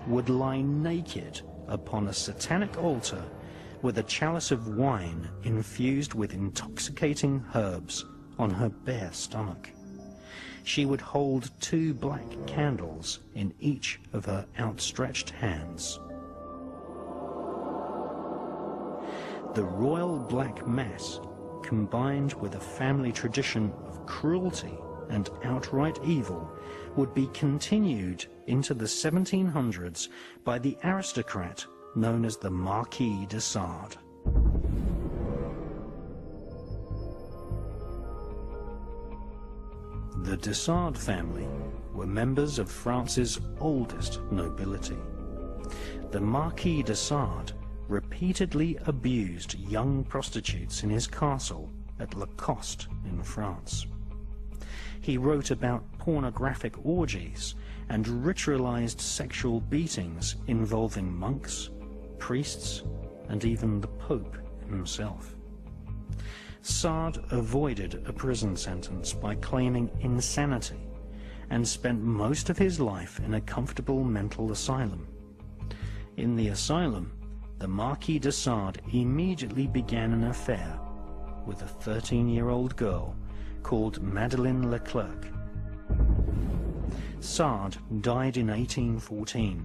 S1: would lie naked upon a satanic altar with a chalice of wine infused with intoxicating herbs on her bare stomach. She would hold 2 black candles in each of her outstretched hands. The royal Black Mass, combined with a family tradition of cruelty and outright evil, would be continued into the 1700s by the aristocrat known as the Marquis de Sade. The de Sade family were members of France's oldest nobility. The Marquis de Sade repeatedly abused young prostitutes in his castle at Lacoste in France. He wrote about pornographic orgies and ritualized sexual beatings involving monks, priests, and even the Pope himself. Sade avoided a prison sentence by claiming insanity and spent most of his life in a comfortable mental asylum. In the asylum, the Marquis de Sade immediately began an affair with a 13-year-old girl called Madeleine Leclerc. Sade died in 1814.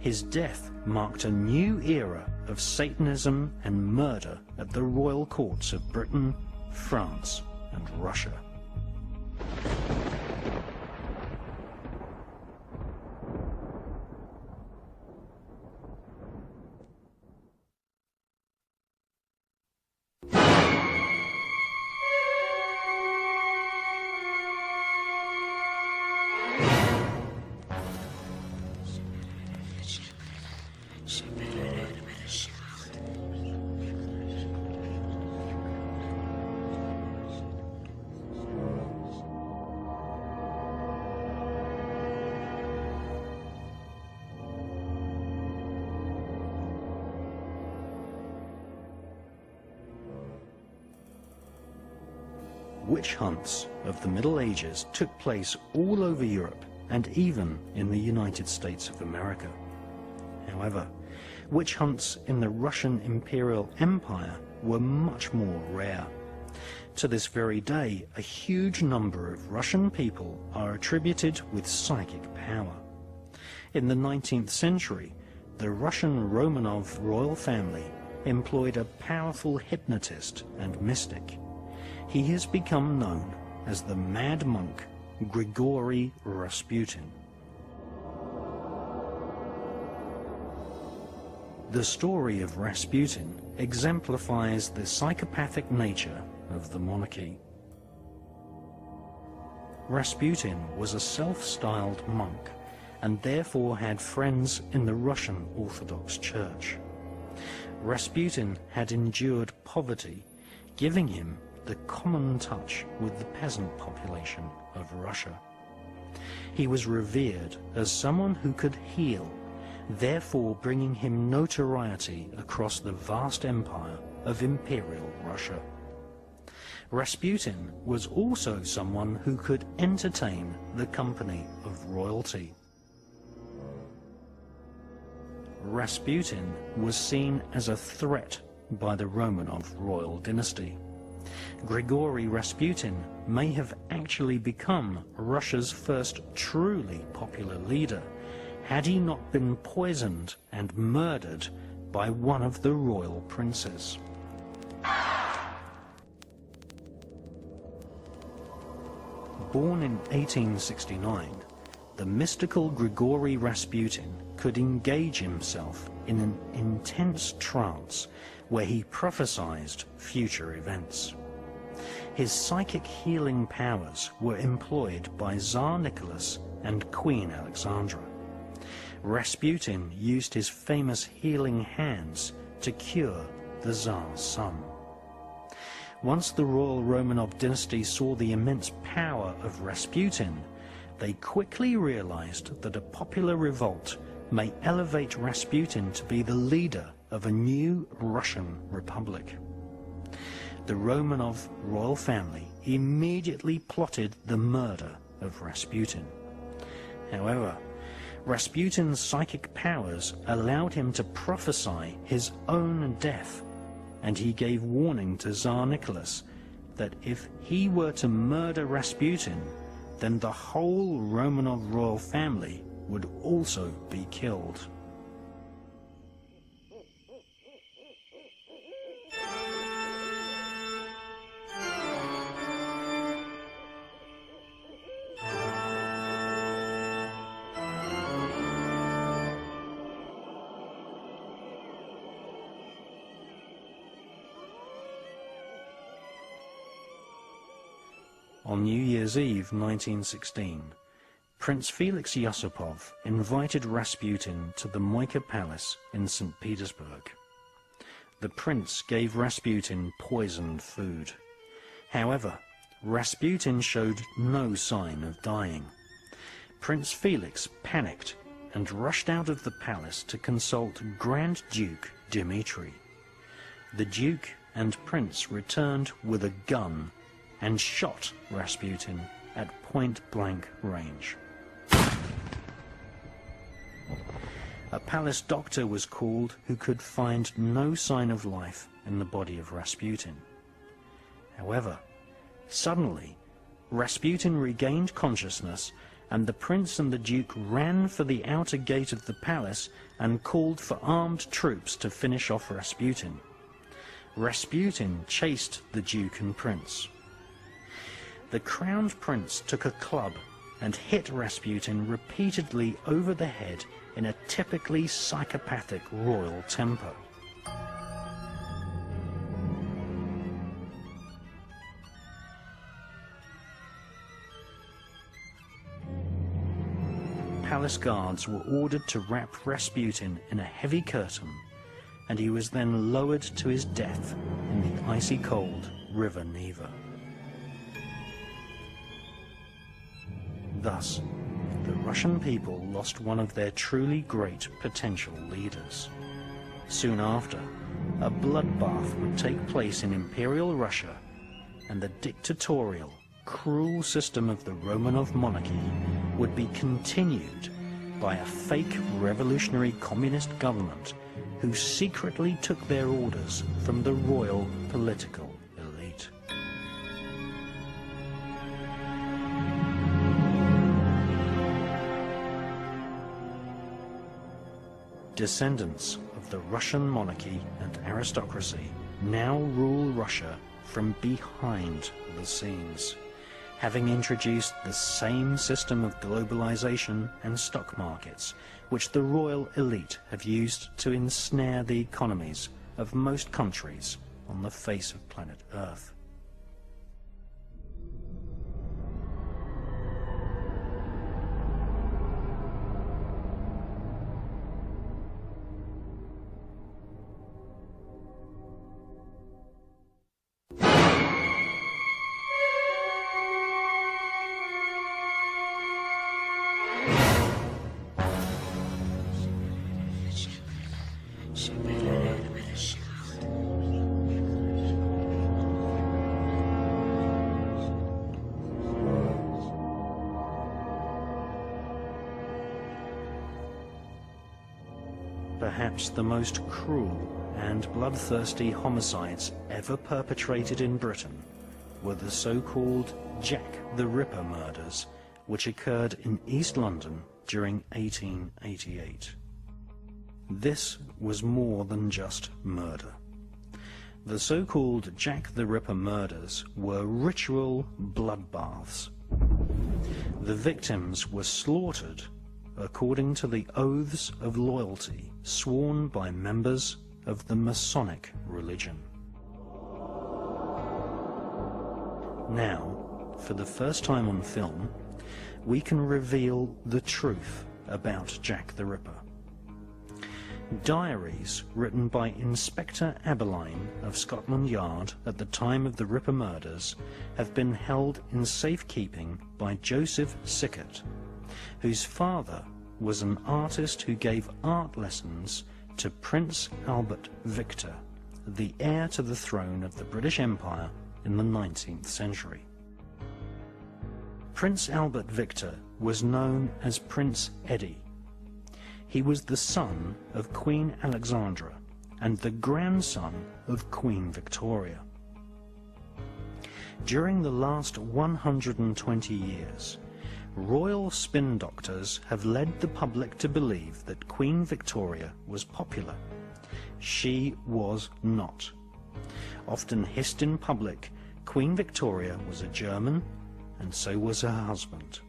S1: His death marked a new era of Satanism and murder at the royal courts of Britain, France, and Russia. Witch hunts of the Middle Ages took place all over Europe and even in the United States of America. However, witch hunts in the Russian Imperial Empire were much more rare. To this very day, a huge number of Russian people are attributed with psychic power. In the 19th century, the Russian Romanov royal family employed a powerful hypnotist and mystic. He has become known as the Mad Monk Grigory Rasputin. The story of Rasputin exemplifies the psychopathic nature of the monarchy. Rasputin was a self-styled monk and therefore had friends in the Russian Orthodox Church. Rasputin had endured poverty, giving him the common touch with the peasant population of Russia. He was revered as someone who could heal, therefore bringing him notoriety across the vast empire of Imperial Russia. Rasputin was also someone who could entertain the company of royalty. Rasputin was seen as a threat by the Romanov royal dynasty. Grigory Rasputin may have actually become Russia's first truly popular leader had he not been poisoned and murdered by one of the royal princes. Born in 1869, the mystical Grigory Rasputin could engage himself in an intense trance where he prophesied future events. His psychic healing powers were employed by Tsar Nicholas and Queen Alexandra. Rasputin used his famous healing hands to cure the Tsar's son. Once the royal Romanov dynasty saw the immense power of Rasputin, they quickly realized that a popular revolt may elevate Rasputin to be the leader of a new Russian republic. The Romanov royal family immediately plotted the murder of Rasputin. However, Rasputin's psychic powers allowed him to prophesy his own death, and he gave warning to Tsar Nicholas that if he were to murder Rasputin, then the whole Romanov royal family would also be killed. On New Year's Eve 1916, Prince Felix Yusupov invited Rasputin to the Moika Palace in St. Petersburg. The prince gave Rasputin poisoned food. However, Rasputin showed no sign of dying. Prince Felix panicked and rushed out of the palace to consult Grand Duke Dmitri. The Duke and Prince returned with a gun and shot Rasputin at point-blank range. a palace doctor was called who could find no sign of life in the body of Rasputin. However, suddenly, Rasputin regained consciousness, and the prince and the duke ran for the outer gate of the palace and called for armed troops to finish off Rasputin. Rasputin chased the duke and prince. The crowned prince took a club and hit Rasputin repeatedly over the head in a typically psychopathic royal temper. Palace guards were ordered to wrap Rasputin in a heavy curtain, and he was then lowered to his death in the icy cold river Neva. Thus, the Russian people lost one of their truly great potential leaders. Soon after, a bloodbath would take place in Imperial Russia, and the dictatorial, cruel system of the Romanov monarchy would be continued by a fake revolutionary communist government who secretly took their orders from the royal political elite. Descendants of the Russian monarchy and aristocracy now rule Russia from behind the scenes, having introduced the same system of globalization and stock markets which the royal elite have used to ensnare the economies of most countries on the face of planet Earth. Perhaps the most cruel and bloodthirsty homicides ever perpetrated in Britain were the so-called Jack the Ripper murders, which occurred in East London during 1888. This was more than just murder. The so-called Jack the Ripper murders were ritual bloodbaths. The victims were slaughtered according to the oaths of loyalty sworn by members of the Masonic religion. Now, for the first time on film, we can reveal the truth about Jack the Ripper. Diaries written by Inspector Aberline of Scotland Yard at the time of the Ripper murders have been held in safekeeping by Joseph Sickert, whose father was an artist who gave art lessons to Prince Albert Victor, the heir to the throne of the British Empire in the 19th century. Prince Albert Victor was known as Prince Eddie. He was the son of Queen Alexandra and the grandson of Queen Victoria. During the last 120 years, royal spin doctors have led the public to believe that Queen Victoria was popular. She was not. Often hissed in public, Queen Victoria was a German, and so was her husband.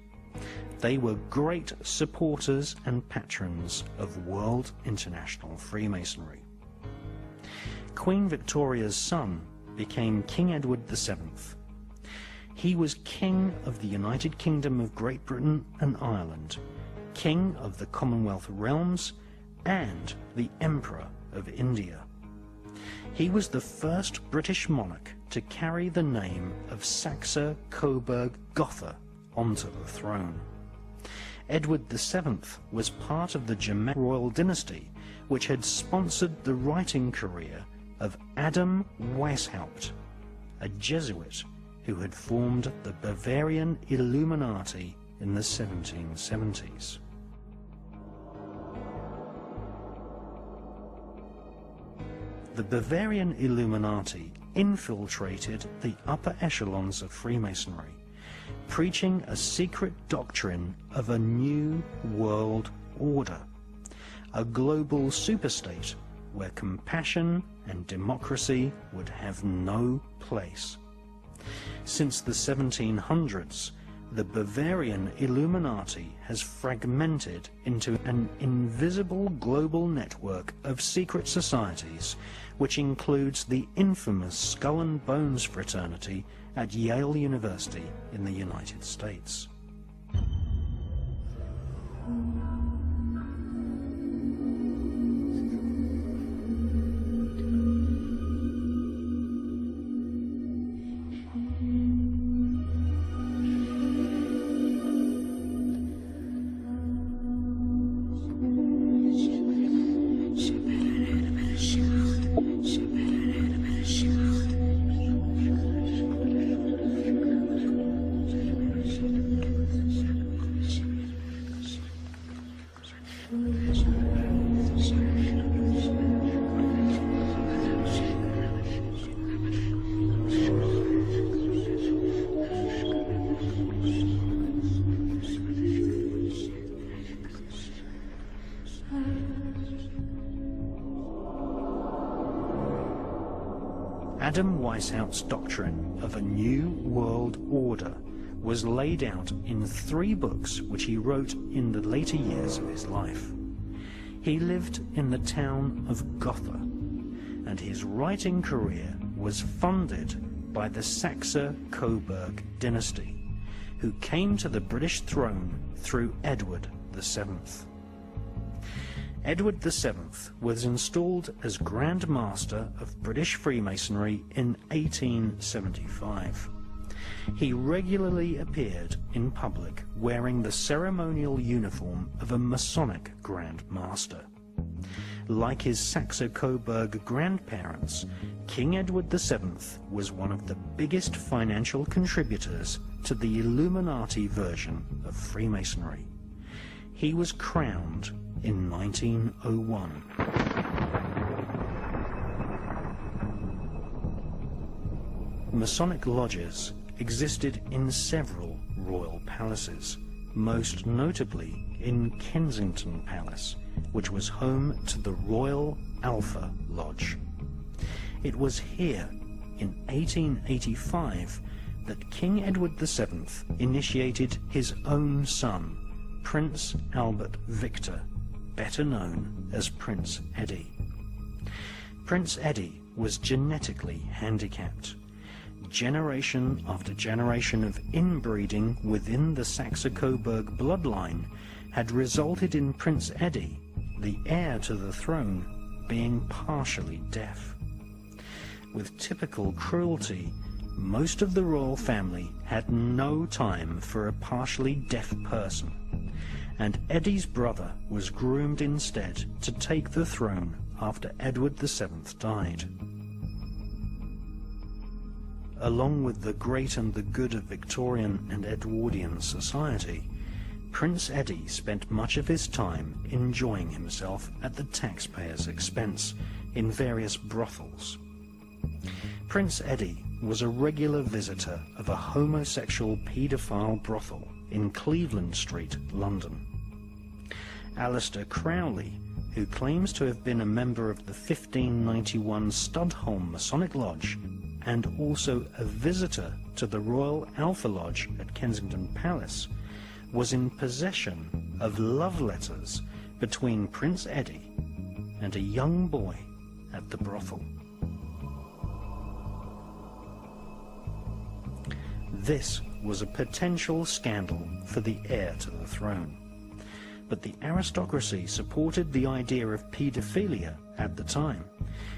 S1: They were great supporters and patrons of World International Freemasonry. Queen Victoria's son became King Edward VII. He was King of the United Kingdom of Great Britain and Ireland, King of the Commonwealth Realms, and the Emperor of India. He was the first British monarch to carry the name of Saxe-Coburg-Gotha onto the throne. Edward VII was part of the Germanic royal dynasty, which had sponsored the writing career of Adam Weishaupt, a Jesuit who had formed the Bavarian Illuminati in the 1770s. the Bavarian Illuminati infiltrated the upper echelons of Freemasonry, preaching a secret doctrine of a new world order, a global superstate where compassion and democracy would have no place. Since the 1700s, the Bavarian Illuminati has fragmented into an invisible global network of secret societies, which includes the infamous Skull and Bones fraternity at Yale University in the United States. Adam Weishaupt's doctrine of a new world order was laid out in 3 books which he wrote in the later years of his life. He lived in the town of Gotha, and his writing career was funded by the Saxe-Coburg dynasty, who came to the British throne through Edward VII. Edward VII was installed as Grand Master of British Freemasonry in 1875. He regularly appeared in public wearing the ceremonial uniform of a Masonic Grand Master. Like his Saxe-Coburg grandparents, King Edward VII was one of the biggest financial contributors to the Illuminati version of Freemasonry. He was crowned in 1901. Masonic lodges existed in several royal palaces, most notably in Kensington Palace, which was home to the Royal Alpha Lodge. It was here, in 1885, that King Edward VII initiated his own son, Prince Albert Victor, better known as Prince Eddie. Prince Eddie was genetically handicapped. Generation after generation of inbreeding within the Saxe-Coburg bloodline had resulted in Prince Eddie, the heir to the throne, being partially deaf. With typical cruelty, most of the royal family had no time for a partially deaf person, and Eddie's brother was groomed instead to take the throne after Edward VII died. Along with the great and the good of Victorian and Edwardian society, Prince Eddie spent much of his time enjoying himself at the taxpayers' expense in various brothels. Prince Eddie was a regular visitor of a homosexual paedophile brothel in Cleveland Street, London. Alistair Crowley, who claims to have been a member of the 1591 Studholme Masonic Lodge and also a visitor to the Royal Alpha Lodge at Kensington Palace, was in possession of love letters between Prince Eddie and a young boy at the brothel. This was a potential scandal for the heir to the throne, but the aristocracy supported the idea of paedophilia at the time.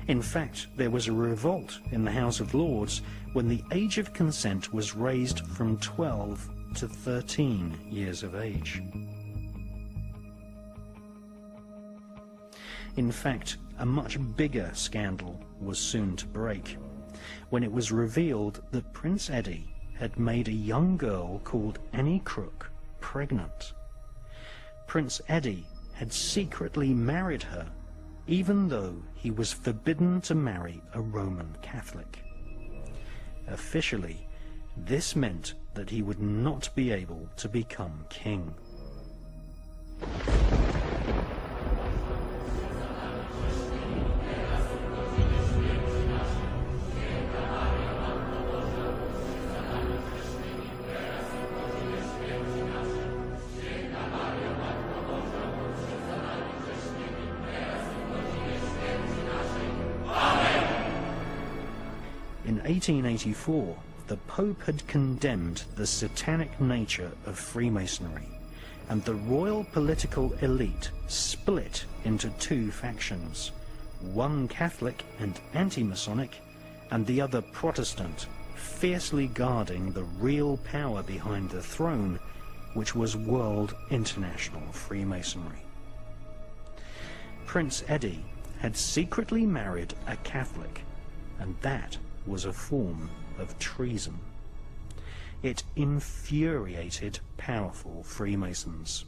S1: In fact, there was a revolt in the House of Lords when the age of consent was raised from 12 to 13 years of age. In fact, a much bigger scandal was soon to break, when it was revealed that Prince Eddie had made a young girl called Annie Crook pregnant. Prince Eddie had secretly married her even though he was forbidden to marry a Roman Catholic. Officially, this meant that he would not be able to become king. In 1884, the Pope had condemned the satanic nature of Freemasonry, and the royal political elite split into two factions, one Catholic and anti-Masonic, and the other Protestant, fiercely guarding the real power behind the throne, which was World International Freemasonry. Prince Eddie had secretly married a Catholic, and that was a form of treason. It infuriated powerful Freemasons.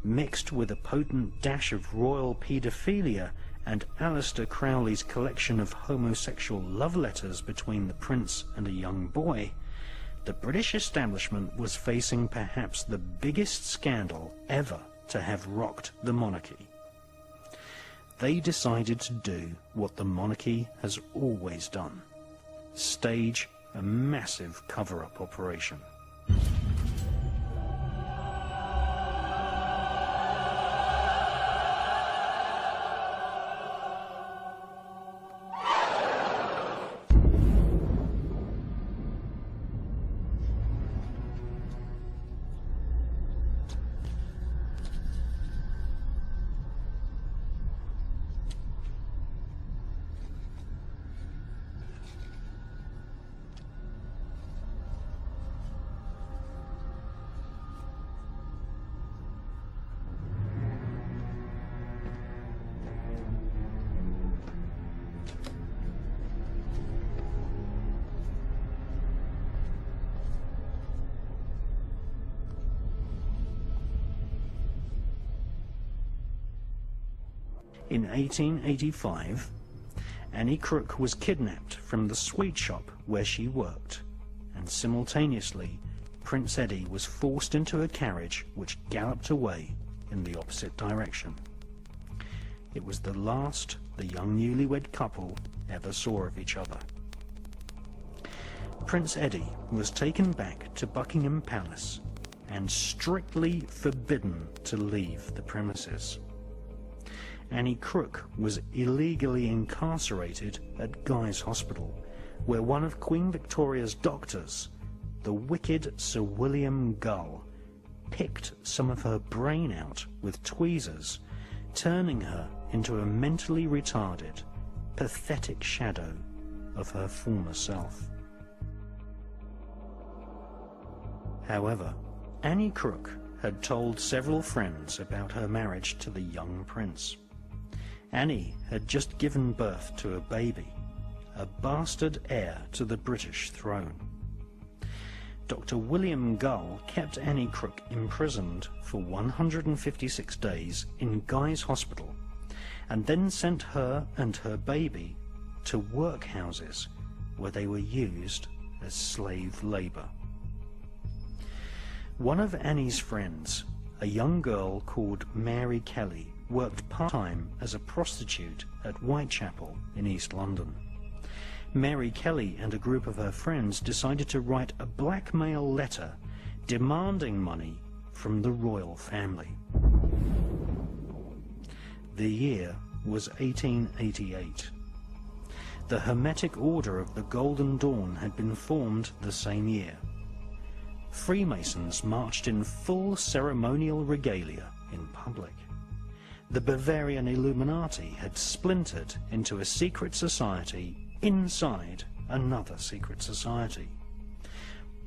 S1: Mixed with a potent dash of royal paedophilia and Aleister Crowley's collection of homosexual love letters between the prince and a young boy, the British establishment was facing perhaps the biggest scandal ever to have rocked the monarchy. They decided to do what the monarchy has always done: stage a massive cover-up operation. In 1885, Annie Crook was kidnapped from the sweet shop where she worked, and simultaneously Prince Eddie was forced into a carriage which galloped away in the opposite direction. It was the last the young newlywed couple ever saw of each other. Prince Eddie was taken back to Buckingham Palace and strictly forbidden to leave the premises. Annie Crook was illegally incarcerated at Guy's Hospital, where one of Queen Victoria's doctors, the wicked Sir William Gull, picked some of her brain out with tweezers, turning her into a mentally retarded, pathetic shadow of her former self. However, Annie Crook had told several friends about her marriage to the young prince. Annie had just given birth to a baby, a bastard heir to the British throne. Dr. William Gull kept Annie Crook imprisoned for 156 days in Guy's Hospital, and then sent her and her baby to workhouses where they were used as slave labor. One of Annie's friends, a young girl called Mary Kelly, worked part-time as a prostitute at Whitechapel in East London. Mary Kelly and a group of her friends decided to write a blackmail letter demanding money from the royal family. The year was 1888. The Hermetic Order of the Golden Dawn had been formed the same year. Freemasons marched in full ceremonial regalia in public. The Bavarian Illuminati had splintered into a secret society inside another secret society.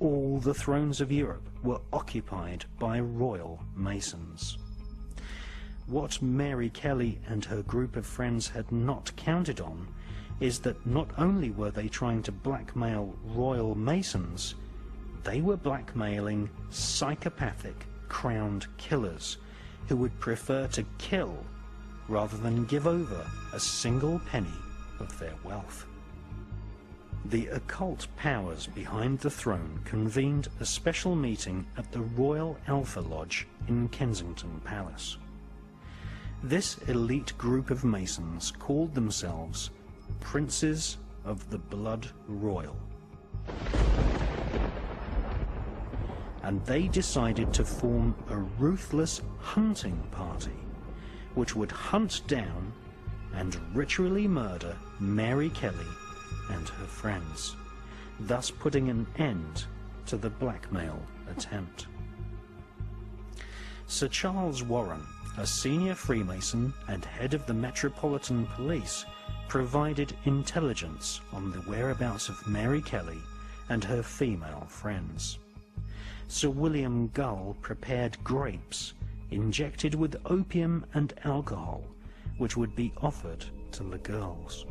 S1: All the thrones of Europe were occupied by royal Masons. What Mary Kelly and her group of friends had not counted on is that not only were they trying to blackmail royal Masons, they were blackmailing psychopathic crowned killers who would prefer to kill rather than give over a single penny of their wealth. The occult powers behind the throne convened a special meeting at the Royal Alpha Lodge in Kensington Palace. This elite group of Masons called themselves Princes of the Blood Royal. And they decided to form a ruthless hunting party which would hunt down and ritually murder Mary Kelly and her friends, thus putting an end to the blackmail attempt. Sir Charles Warren, a senior Freemason and head of the Metropolitan Police, provided intelligence on the whereabouts of Mary Kelly and her female friends. Sir William Gull prepared grapes injected with opium and alcohol, which would be offered to the girls.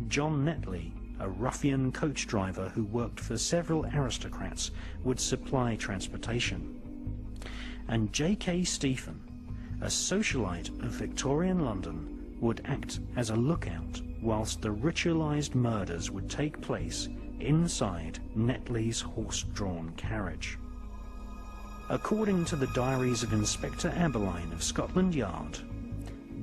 S1: John Netley, a ruffian coach driver who worked for several aristocrats, would supply transportation. And J.K. Stephen, a socialite of Victorian London, would act as a lookout whilst the ritualized murders would take place inside Netley's horse-drawn carriage. According to the diaries of Inspector Aberline of Scotland Yard,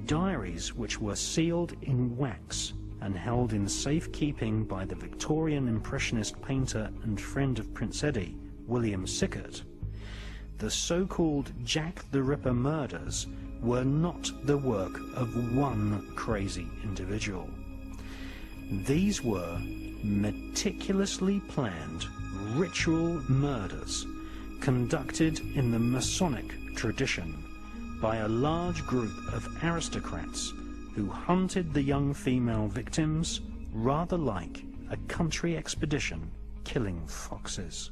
S1: diaries which were sealed in wax and held in safekeeping by the Victorian Impressionist painter and friend of Prince Eddie, William Sickert, the so-called Jack the Ripper murders were not the work of one crazy individual. These were meticulously planned ritual murders conducted in the Masonic tradition by a large group of aristocrats who hunted the young female victims rather like a country expedition killing foxes.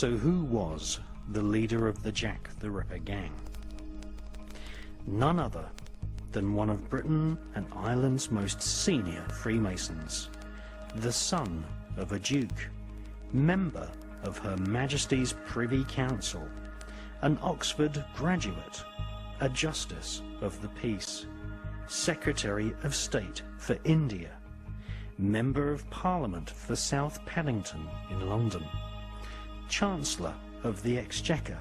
S1: So who was the leader of the Jack the Ripper gang? None other than one of Britain and Ireland's most senior Freemasons, the son of a duke, member of Her Majesty's Privy Council, an Oxford graduate, a Justice of the Peace, Secretary of State for India, Member of Parliament for South Paddington in London, Chancellor of the Exchequer,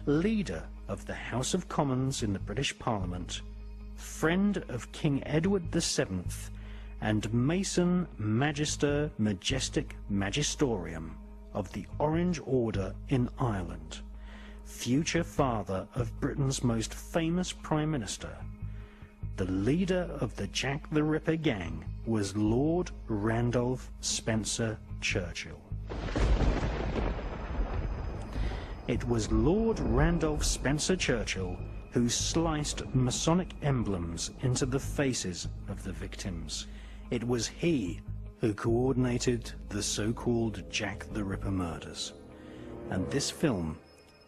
S1: Leader of the House of Commons in the British Parliament, friend of King Edward VII, and Mason Magister Majestic Magistorium of the Orange Order in Ireland, future father of Britain's most famous Prime Minister. The leader of the Jack the Ripper gang was Lord Randolph Spencer Churchill. It was Lord Randolph Spencer Churchill who sliced Masonic emblems into the faces of the victims. It was he who coordinated the so-called Jack the Ripper murders. And this film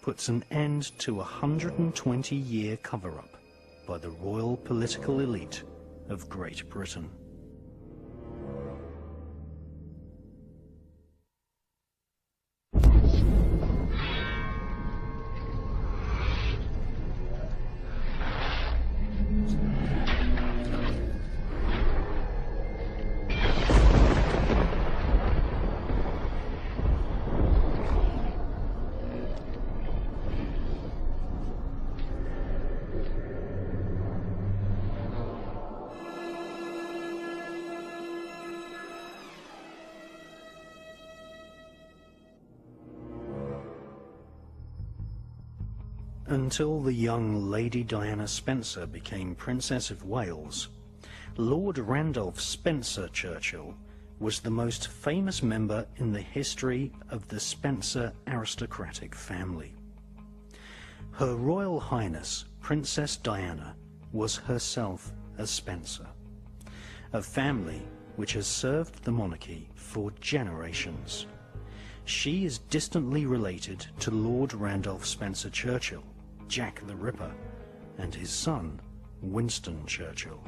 S1: puts an end to a 120-year cover-up by the royal political elite of Great Britain. Until the young Lady Diana Spencer became Princess of Wales, Lord Randolph Spencer Churchill was the most famous member in the history of the Spencer aristocratic family. Her Royal Highness Princess Diana was herself a Spencer, a family which has served the monarchy for generations. She is distantly related to Lord Randolph Spencer Churchill, Jack the Ripper, and his son, Winston Churchill.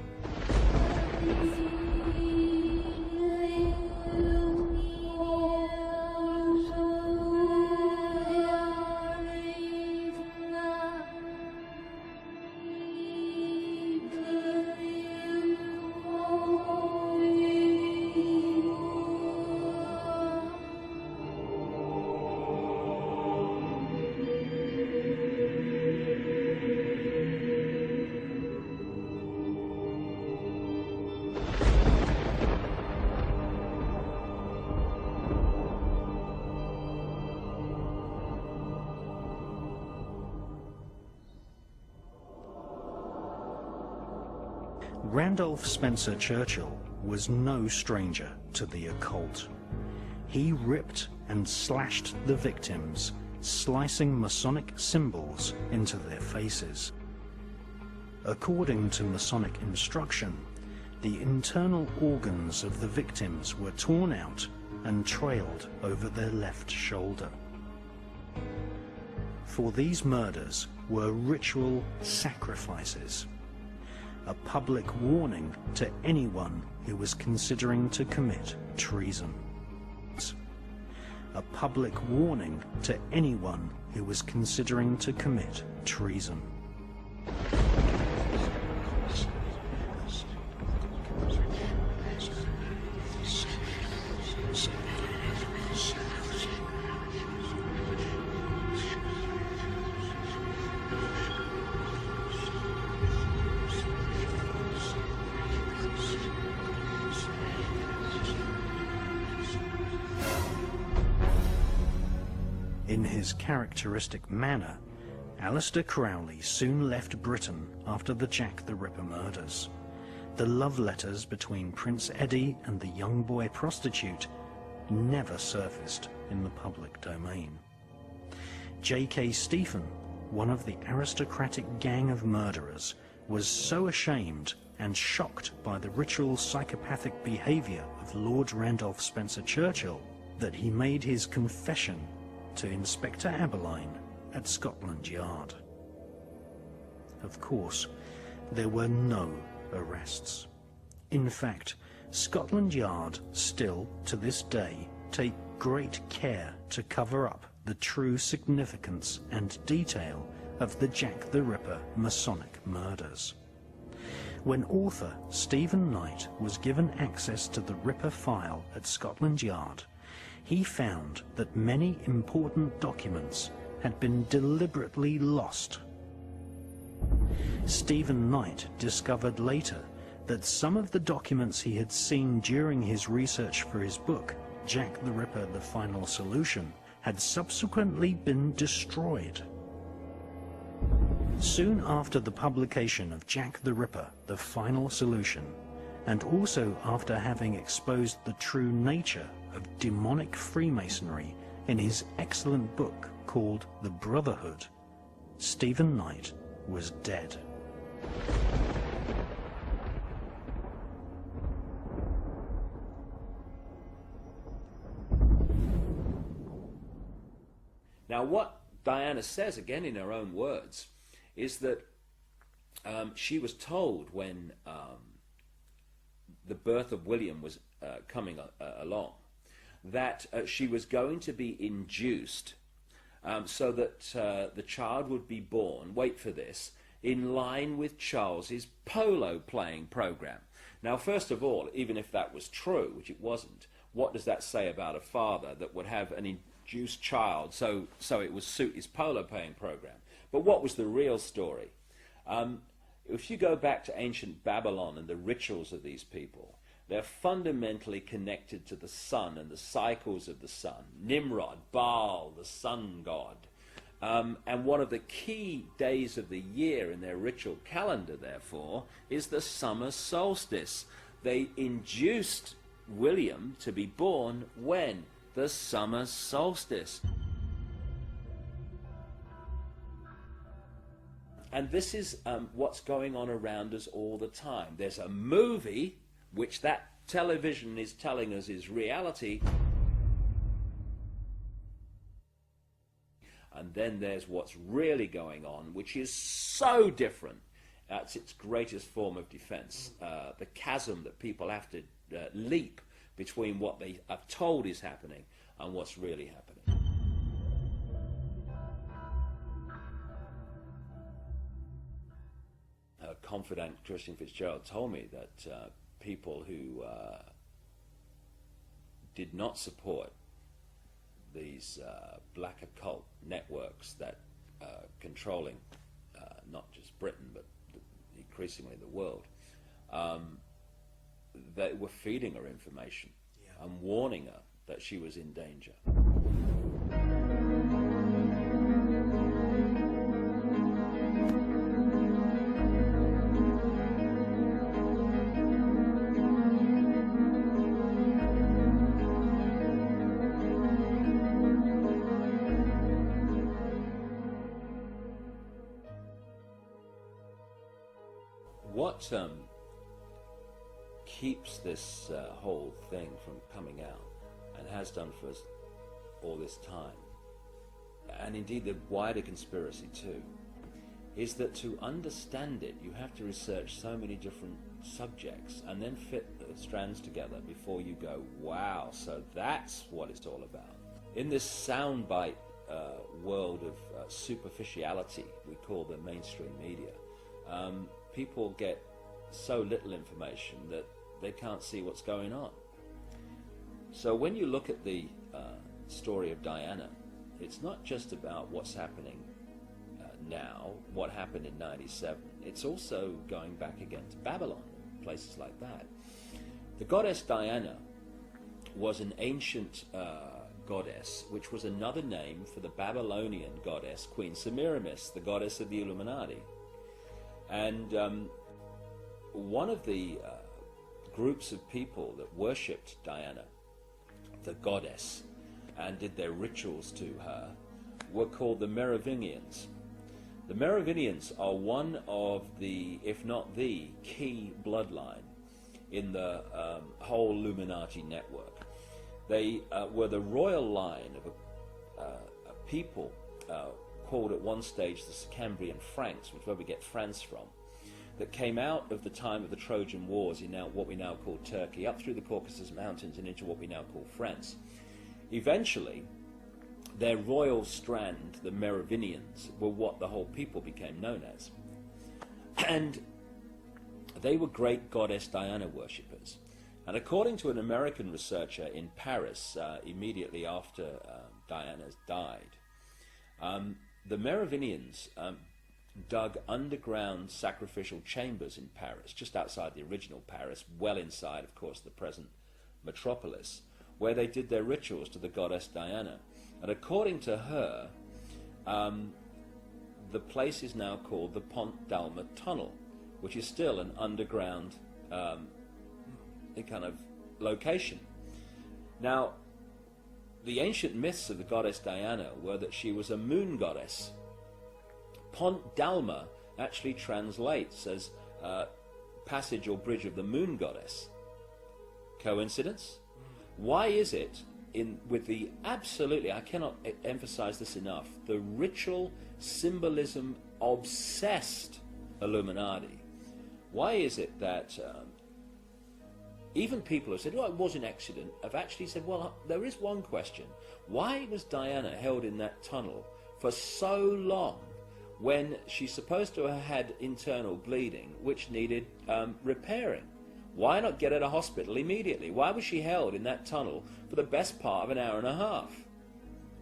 S1: Randolph Spencer Churchill was no stranger to the occult. He ripped and slashed the victims, slicing Masonic symbols into their faces. According to Masonic instruction, the internal organs of the victims were torn out and trailed over their left shoulder. For these murders were ritual sacrifices, a public warning to anyone who was considering to commit treason. A public warning to anyone who was considering to commit treason. In his characteristic manner, Aleister Crowley soon left Britain after the Jack the Ripper murders. The love letters between Prince Eddie and the young boy prostitute never surfaced in the public domain. J.K. Stephen, one of the aristocratic gang of murderers, was so ashamed and shocked by the ritual psychopathic behavior of Lord Randolph Spencer Churchill that he made his confession to Inspector Abberline at Scotland Yard. Of course, there were no arrests. In fact, Scotland Yard still, to this day, take great care to cover up the true significance and detail of the Jack the Ripper Masonic murders. When author Stephen Knight was given access to the Ripper file at Scotland Yard, he found that many important documents had been deliberately lost. Stephen Knight discovered later that some of the documents he had seen during his research for his book, Jack the Ripper: The Final Solution, had subsequently been destroyed. Soon after the publication of Jack the Ripper: The Final Solution, and also after having exposed the true nature of demonic Freemasonry in his excellent book called The Brotherhood, Stephen Knight was dead.
S4: Now, what Diana says, again in her own words, is that she was told when the birth of William was coming along, that she was going to be induced so that the child would be born, wait for this, in line with Charles's polo playing program. Now, first of all, even if that was true, which it wasn't, what does that say about a father that would have an induced child so it would suit his polo playing program? But what was the real story? If you go back to ancient Babylon and the rituals of these people, they're fundamentally connected to the sun and the cycles of the sun. Nimrod, Baal, the sun god. And one of the key days of the year in their ritual calendar, therefore, is the summer solstice. They induced William to be born when? The summer solstice. And this is what's going on around us all the time. There's a movie, which that television is telling us is reality. and then there's what's really going on, which is so different. It's its greatest form of defense. The chasm that people have to leap between what they are told is happening and what's really happening. A confidant, Christian Fitzgerald, told me that people who did not support these black occult networks that are controlling not just Britain but increasingly the world, they were feeding her information and warning her that she was in danger. What keeps this whole thing from coming out, and has done for us all this time, and indeed the wider conspiracy too, is that to understand it you have to research so many different subjects and then fit the strands together before you go, wow, so that's what it's all about. In this soundbite world of superficiality we call the mainstream media, people get so little information that they can't see what's going on. So when you look at the story of Diana, it's not just about what's happening now, what happened in 97. It's also going back again to Babylon, places like that. The goddess Diana was an ancient goddess, which was another name for the Babylonian goddess Queen Semiramis, the goddess of the Illuminati. And one of the groups of people that worshipped Diana, the goddess, and did their rituals to her were called the Merovingians. The Merovingians are one of the, if not the, key bloodline in the whole Illuminati network. They were the royal line of a people called at one stage the Cambrian Franks, which is where we get France from, that came out of the time of the Trojan Wars in now what we now call Turkey, up through the Caucasus Mountains and into what we now call France. Eventually, their royal strand, the Merovingians, were what the whole people became known as. And they were great goddess Diana worshippers. And according to an American researcher in Paris, immediately after Diana died, the Merovingians dug underground sacrificial chambers in Paris, just outside the original Paris, well inside, of course, the present metropolis, where they did their rituals to the goddess Diana. And according to her, the place is now called the Pont d'Alma Tunnel, which is still an underground kind of location. Now, the ancient myths of the goddess Diana were that she was a moon goddess. Pont d'Alma actually translates as passage or bridge of the moon goddess. Coincidence? Why is it with the absolutely, I cannot emphasize this enough, the ritual symbolism obsessed Illuminati, why is it that even people who said, oh, it was an accident, have actually said, well, there is one question. Why was Diana held in that tunnel for so long when she's supposed to have had internal bleeding which needed repairing? Why not get her to hospital immediately? Why was she held in that tunnel for the best part of an hour and a half?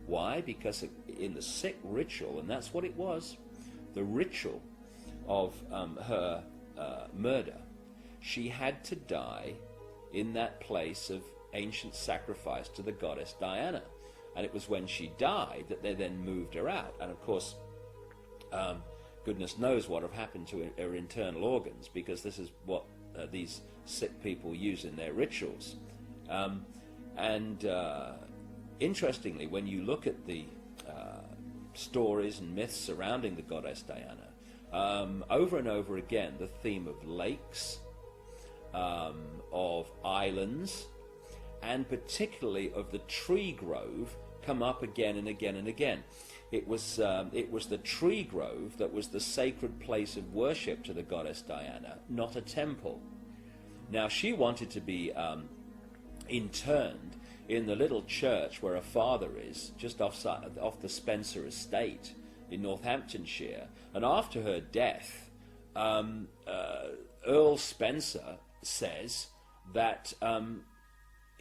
S4: Why? Because in the sick ritual, and that's what it was, the ritual of her murder, she had to die in that place of ancient sacrifice to the goddess Diana. And it was when she died that they then moved her out. And of course, goodness knows what have happened to her internal organs, because this is what these sick people use in their rituals. Interestingly, when you look at the stories and myths surrounding the goddess Diana, over and over again, the theme of lakes, of islands, and particularly of the tree grove come up again and again and again. It was the tree grove that was the sacred place of worship to the goddess Diana, not a temple. Now, she wanted to be interned in the little church where her father is, just off the Spencer estate in Northamptonshire. And after her death, Earl Spencer says that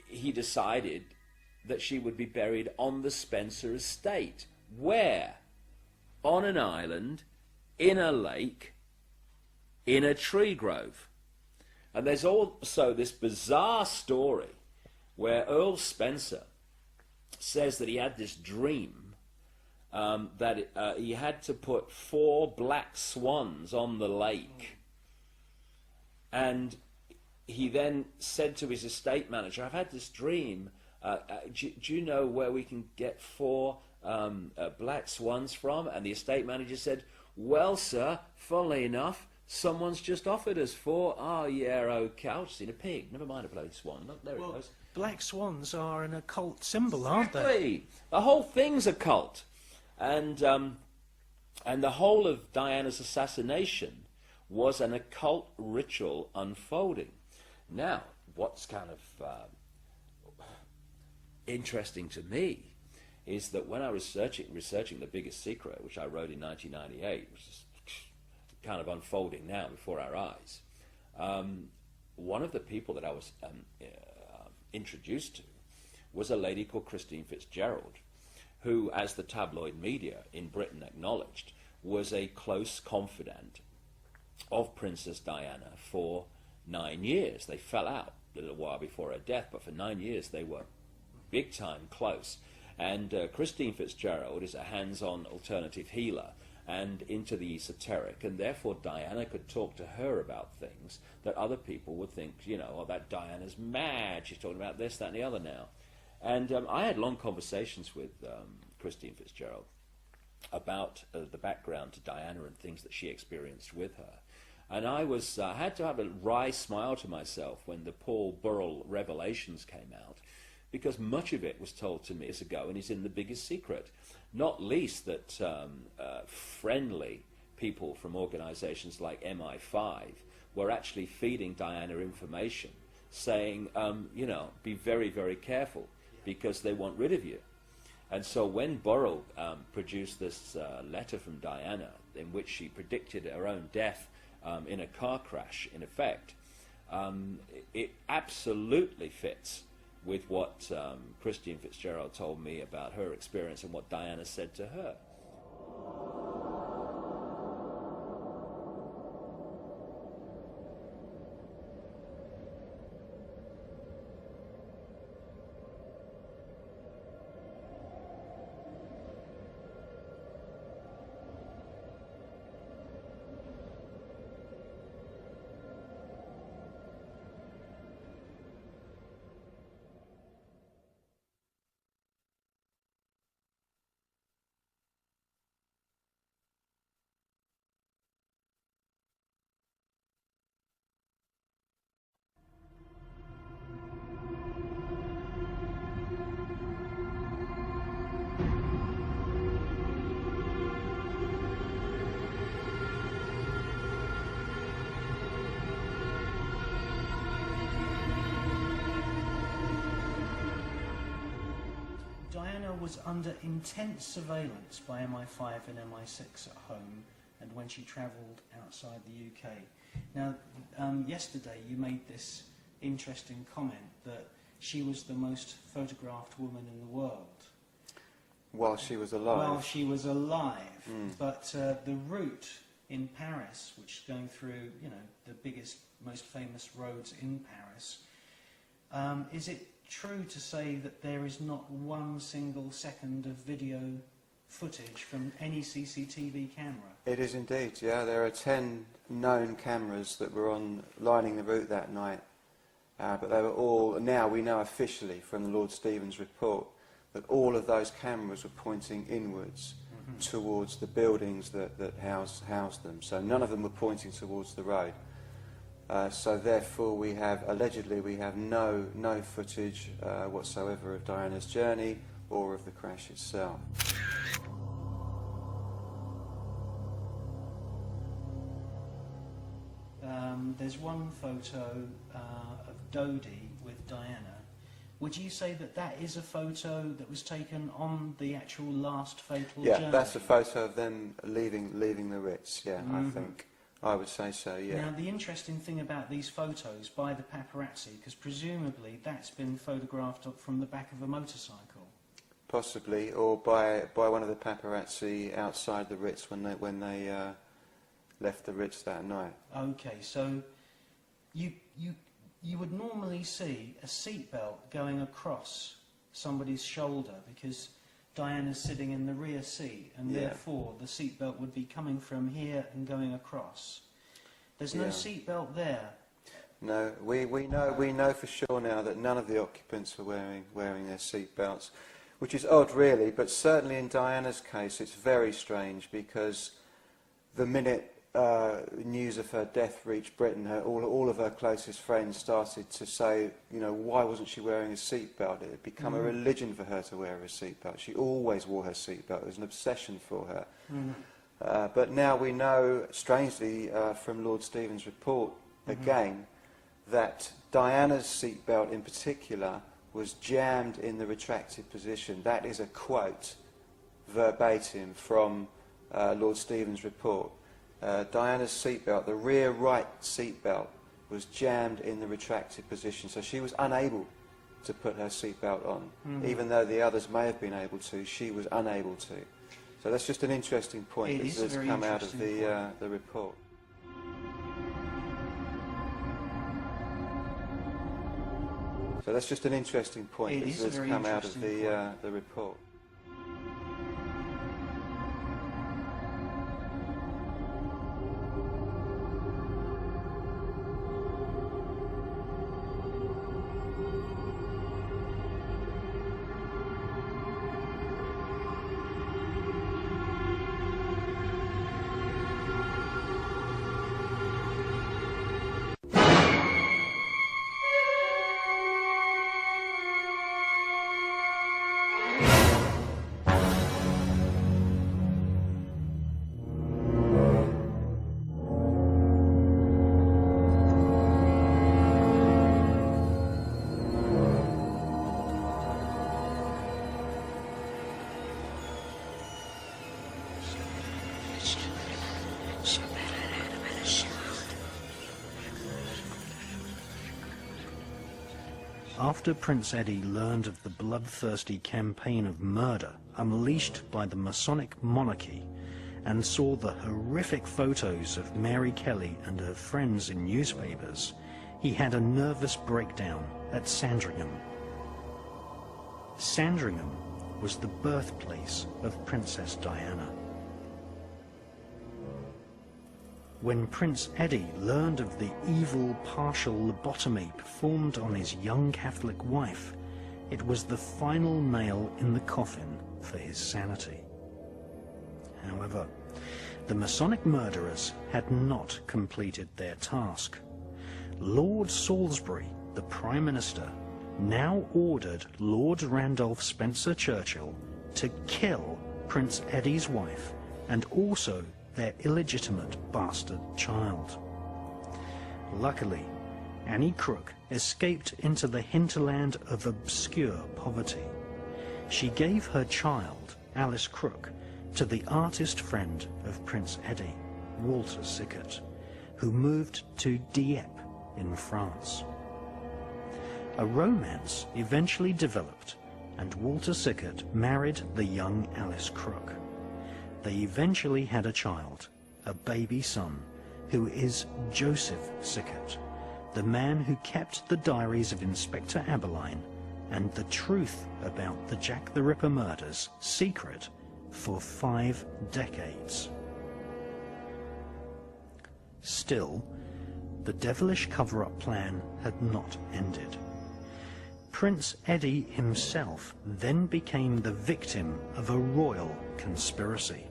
S4: he decided that she would be buried on the Spencer estate. Where? On an island, in a lake, in a tree grove. And there's also this bizarre story where Earl Spencer says that he had this dream that he had to put 4 black swans on the lake. And he then said to his estate manager, I've had this dream. Do you know where we can get 4 black swans from? And the estate manager said, well, sir, funnily enough, someone's just offered us 4. Oh, yeah, okay. I've just seen a pig. Never mind a bloody swan. Look, there it goes.
S3: Black swans are an occult symbol, aren't they?
S4: Exactly. The whole thing's a cult. And the whole of Diana's assassination was an occult ritual unfolding. Now, what's kind of interesting to me is that when I was researching The Biggest Secret, which I wrote in 1998, which is kind of unfolding now before our eyes, one of the people that I was introduced to was a lady called Christine Fitzgerald, who, as the tabloid media in Britain acknowledged, was a close confidant of Princess Diana for 9 years. They fell out a little while before her death, but for 9 years they were big time close. And Christine Fitzgerald is a hands-on alternative healer and into the esoteric, and therefore Diana could talk to her about things that other people would think, you know, oh, that Diana's mad, she's talking about this, that, and the other now. And I had long conversations with Christine Fitzgerald about the background to Diana and things that she experienced with her. And I had to have a wry smile to myself when the Paul Burrell revelations came out, because much of it was told to me years ago and is in The Biggest Secret. Not least that friendly people from organizations like MI5 were actually feeding Diana information, saying, you know, be very, very careful because they want rid of you. And so when Burrell produced this letter from Diana in which she predicted her own death in a car crash, in effect, it absolutely fits with what Christine Fitzgerald told me about her experience and what Diana said to her.
S3: Diana was under intense surveillance by MI5 and MI6 at home and when she travelled outside the UK. Now, yesterday you made this interesting comment that she was the most photographed woman in the world.
S5: While she was alive.
S3: While she was alive. But the route in Paris, which is going through, you know, the biggest, most famous roads in Paris, is it true to say that there is not 1 single second of video footage from any CCTV camera?
S5: It is indeed, yeah. There are 10 known cameras that were lining the route that night. But they were all, now we know officially from the Lord Stevens report, that all of those cameras were pointing inwards towards the buildings that housed them. So none of them were pointing towards the road. So therefore allegedly we have no footage whatsoever of Diana's journey or of the crash itself.
S3: There's one photo of Dodie with Diana. Would you say that that is a photo that was taken on the actual last fatal journey?
S5: Yeah, that's a photo of them leaving the Ritz, yeah, I think. I would say so, yeah.
S3: Now, the interesting thing about these photos by the paparazzi, because presumably that's been photographed from the back of a motorcycle.
S5: Possibly, or by one of the paparazzi outside the Ritz when they left the Ritz that night.
S3: Okay, so you would normally see a seatbelt going across somebody's shoulder because Diana's sitting in the rear seat, and therefore the seatbelt would be coming from here and going across. There's no seatbelt there.
S5: No, we know for sure now that none of the occupants were wearing their seatbelts, which is odd, really. But certainly in Diana's case, it's very strange because the minute news of her death reached Britain, all of her closest friends started to say, you know, why wasn't she wearing a seatbelt? It had become a religion for her to wear a seatbelt. She always wore her seatbelt. It was an obsession for her. But now we know, strangely, from Lord Stephen's report, again, that Diana's seatbelt in particular was jammed in the retracted position. That is a quote, verbatim, from Lord Stephen's report. Diana's seatbelt, the rear right seatbelt, was jammed in the retracted position, so she was unable to put her seatbelt on. Even though the others may have been able to, she was unable to. So that's just an interesting point that's come out of the report. So that's just an interesting point that's come out of the report.
S1: After Prince Eddie learned of the bloodthirsty campaign of murder unleashed by the Masonic monarchy and saw the horrific photos of Mary Kelly and her friends in newspapers, he had a nervous breakdown at Sandringham. Sandringham was the birthplace of Princess Diana. When Prince Eddie learned of the evil partial lobotomy performed on his young Catholic wife, it was the final nail in the coffin for his sanity. However, the Masonic murderers had not completed their task. Lord Salisbury, the Prime Minister, now ordered Lord Randolph Spencer Churchill to kill Prince Eddie's wife and also their illegitimate bastard child. Luckily, Annie Crook escaped into the hinterland of obscure poverty. She gave her child, Alice Crook, to the artist friend of Prince Eddie, Walter Sickert, who moved to Dieppe in France. A romance eventually developed, and Walter Sickert married the young Alice Crook. They eventually had a child, a baby son, who is Joseph Sickert, the man who kept the diaries of Inspector Abberline and the truth about the Jack the Ripper murders secret for 5 decades. Still, the devilish cover-up plan had not ended. Prince Eddie himself then became the victim of a royal conspiracy.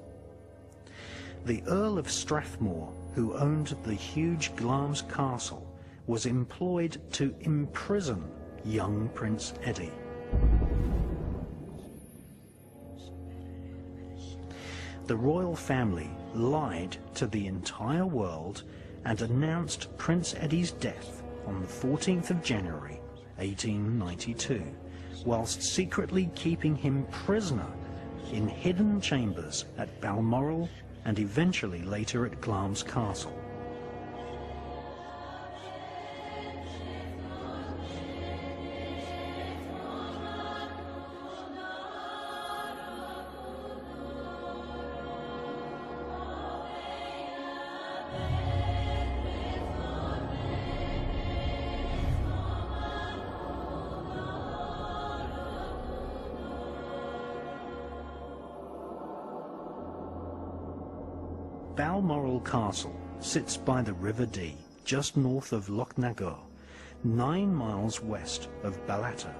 S1: The Earl of Strathmore, who owned the huge Glamis castle, was employed to imprison young Prince Eddie. the royal family lied to the entire world and announced Prince Eddie's death on the 14th of January 1892, whilst secretly keeping him prisoner in hidden chambers at Balmoral and eventually later at Glamis Castle. Balmoral Castle sits by the River Dee, just north of Lochnagar, 9 miles west of Ballater.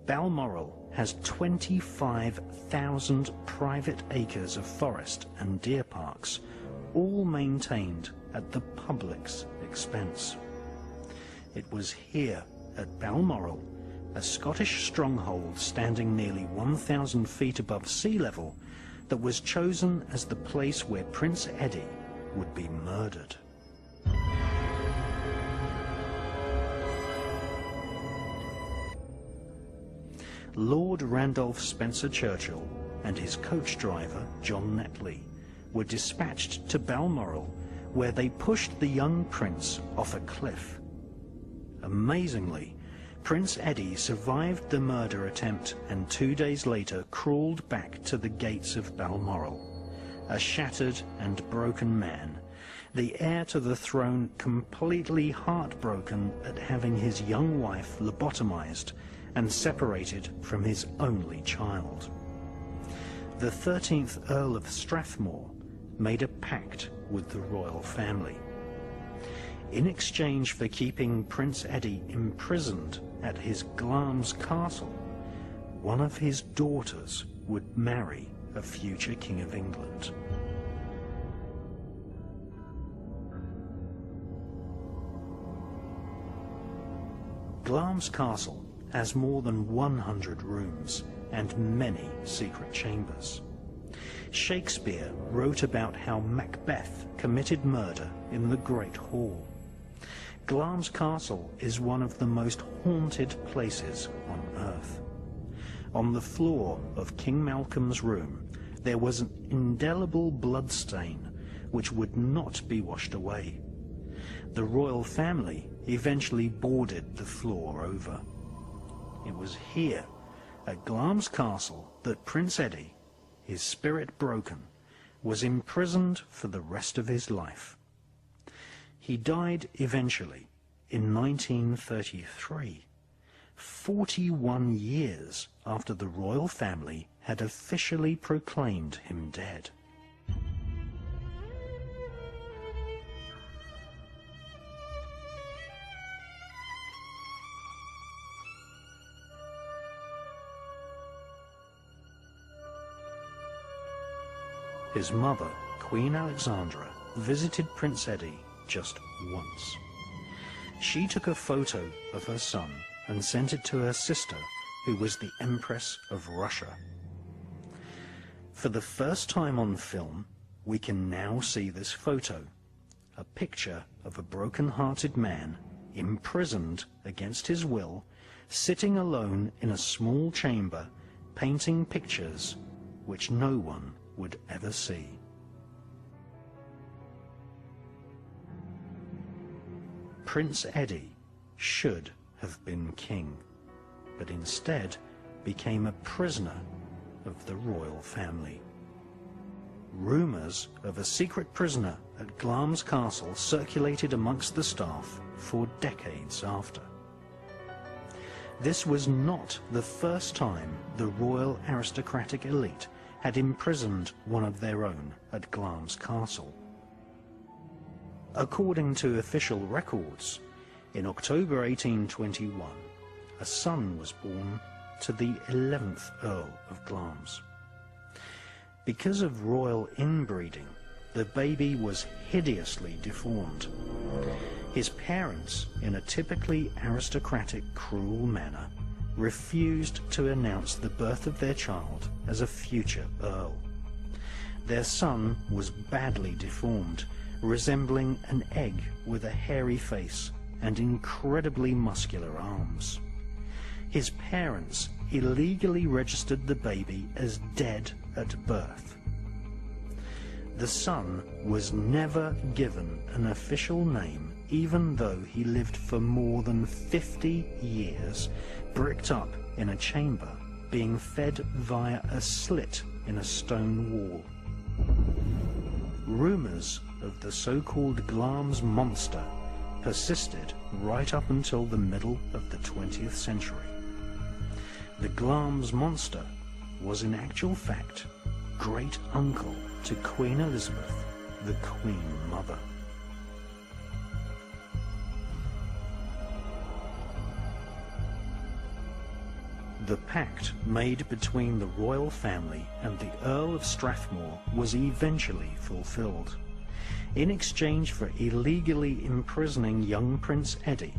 S1: Balmoral has 25,000 private acres of forest and deer parks, all maintained at the public's expense. It was here at Balmoral, a Scottish stronghold standing nearly 1,000 feet above sea level, that was chosen as the place where Prince Eddie would be murdered. Lord Randolph Spencer Churchill and his coach driver, John Netley, were dispatched to Balmoral, where they pushed the young prince off a cliff. Amazingly, Prince Eddie survived the murder attempt and 2 days later crawled back to the gates of Balmoral, a shattered and broken man, the heir to the throne completely heartbroken at having his young wife lobotomized and separated from his only child. The 13th Earl of Strathmore made a pact with the royal family. In exchange for keeping Prince Eddie imprisoned at his Glamis Castle, one of his daughters would marry a future King of England. Glamis Castle has more than 100 rooms and many secret chambers. Shakespeare wrote about how Macbeth committed murder in the Great Hall. Glamis Castle is one of the most haunted places on earth. On the floor of King Malcolm's room, there was an indelible blood stain which would not be washed away. The royal family eventually boarded the floor over. It was here, at Glamis Castle, that Prince Eddie, his spirit broken, was imprisoned for the rest of his life. He died eventually in 1933, 41 years after the royal family had officially proclaimed him dead. His mother, Queen Alexandra, visited Prince Eddie just once. She took a photo of her son and sent it to her sister, who was the Empress of Russia. For the first time on film, we can now see this photo, a picture of a broken-hearted man imprisoned against his will, sitting alone in a small chamber, painting pictures which no one would ever see. Prince Eddie should have been king, but instead became a prisoner of the royal family. Rumours of a secret prisoner at Glamis Castle circulated amongst the staff for decades after. This was not the first time the royal aristocratic elite had imprisoned one of their own at Glamis Castle. According to official records, in October 1821, a son was born to the 11th Earl of Glamis. Because of royal inbreeding, the baby was hideously deformed. His parents, in a typically aristocratic, cruel manner, refused to announce the birth of their child as a future earl. Their son was badly deformed, resembling an egg with a hairy face and incredibly muscular arms. His parents illegally registered the baby as dead at birth. The son was never given an official name, even though he lived for more than 50 years, bricked up in a chamber, being fed via a slit in a stone wall. Rumors of the so-called Glamis monster persisted right up until the middle of the 20th century. The Glamis monster was in actual fact great uncle to Queen Elizabeth, the Queen Mother. The pact made between the royal family and the Earl of Strathmore was eventually fulfilled. In exchange for illegally imprisoning young Prince Eddie,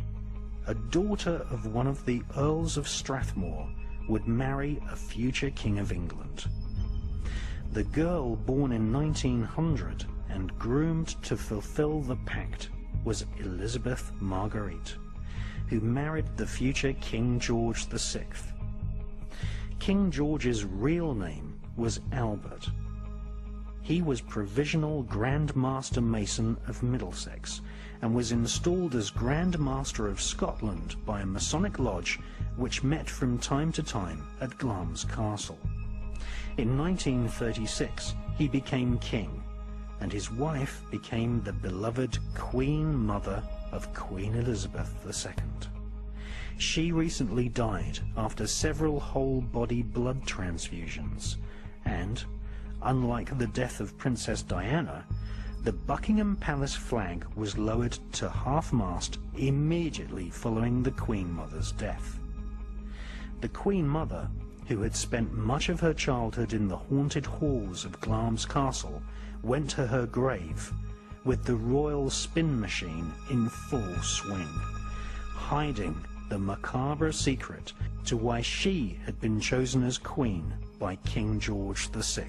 S1: a daughter of one of the Earls of Strathmore would marry a future King of England. The girl born in 1900 and groomed to fulfill the pact was Elizabeth Marguerite, who married the future King George VI. King George's real name was Albert. He was Provisional Grand Master Mason of Middlesex and was installed as Grand Master of Scotland by a Masonic lodge which met from time to time at Glamis Castle. In 1936 he became king, and his wife became the beloved Queen Mother of Queen Elizabeth II. She recently died after several whole-body blood transfusions, and, unlike the death of Princess Diana, the Buckingham Palace flag was lowered to half-mast immediately following the Queen Mother's death. The Queen Mother, who had spent much of her childhood in the haunted halls of Glamis Castle, went to her grave with the royal spin machine in full swing, hiding the macabre secret to why she had been chosen as queen by King George VI.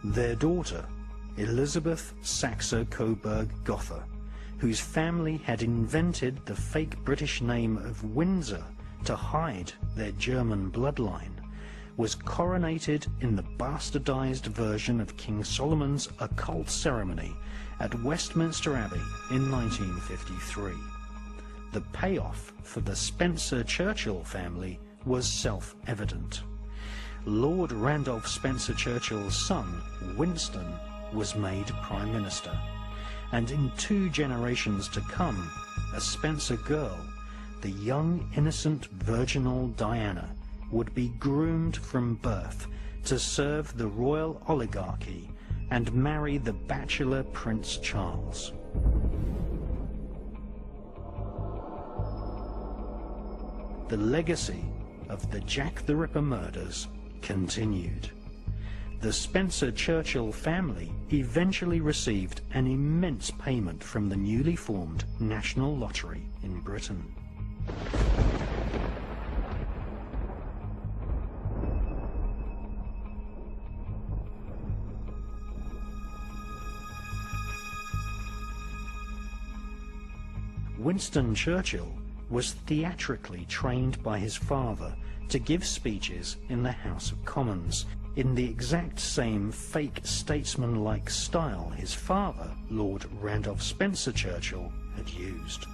S1: Their daughter, Elizabeth Saxe-Coburg-Gotha, whose family had invented the fake British name of Windsor to hide their German bloodline, was coronated in the bastardized version of King Solomon's occult ceremony at Westminster Abbey in 1953. The payoff for the Spencer-Churchill family was self-evident. Lord Randolph Spencer-Churchill's son, Winston, was made Prime Minister, and in 2 generations to come, a Spencer girl, the young, innocent, virginal Diana, would be groomed from birth to serve the royal oligarchy and marry the bachelor Prince Charles. The legacy of the Jack the Ripper murders continued. The Spencer-Churchill family eventually received an immense payment from the newly formed National Lottery in Britain. Winston Churchill was theatrically trained by his father to give speeches in the House of Commons in the exact same fake statesman-like style his father, Lord Randolph Spencer-Churchill, had used.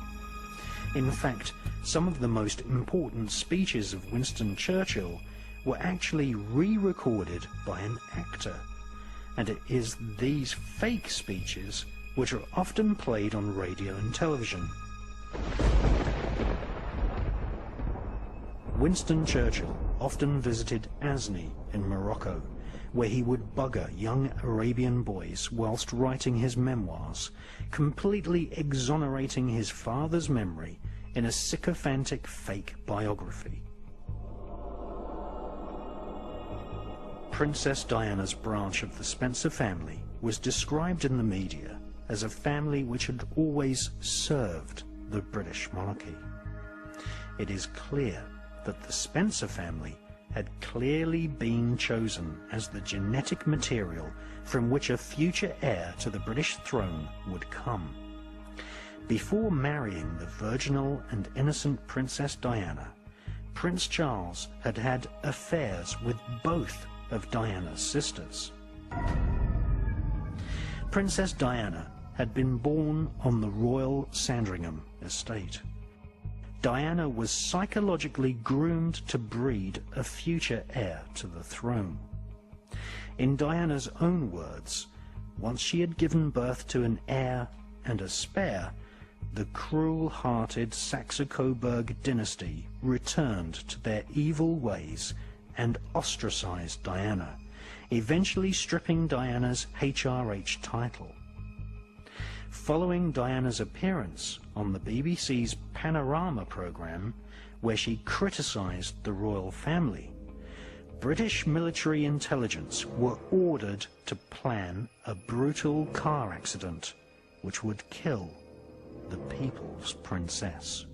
S1: In fact, some of the most important speeches of Winston Churchill were actually re-recorded by an actor, and it is these fake speeches which are often played on radio and television. Winston Churchill often visited Azni in Morocco, where he would bugger young Arabian boys whilst writing his memoirs, completely exonerating his father's memory in a sycophantic fake biography. Princess Diana's branch of the Spencer family was described in the media as a family which had always served the British monarchy. It is clear that the Spencer family had clearly been chosen as the genetic material from which a future heir to the British throne would come. Before marrying the virginal and innocent Princess Diana, Prince Charles had had affairs with both of Diana's sisters. Princess Diana had been born on the royal Sandringham estate. Diana was psychologically groomed to breed a future heir to the throne. In Diana's own words, once she had given birth to an heir and a spare, the cruel-hearted Saxe-Coburg dynasty returned to their evil ways and ostracized Diana, eventually stripping Diana's HRH title. Following Diana's appearance on the BBC's Panorama programme, where she criticised the royal family, British military intelligence were ordered to plan a brutal car accident which would kill the people's princess.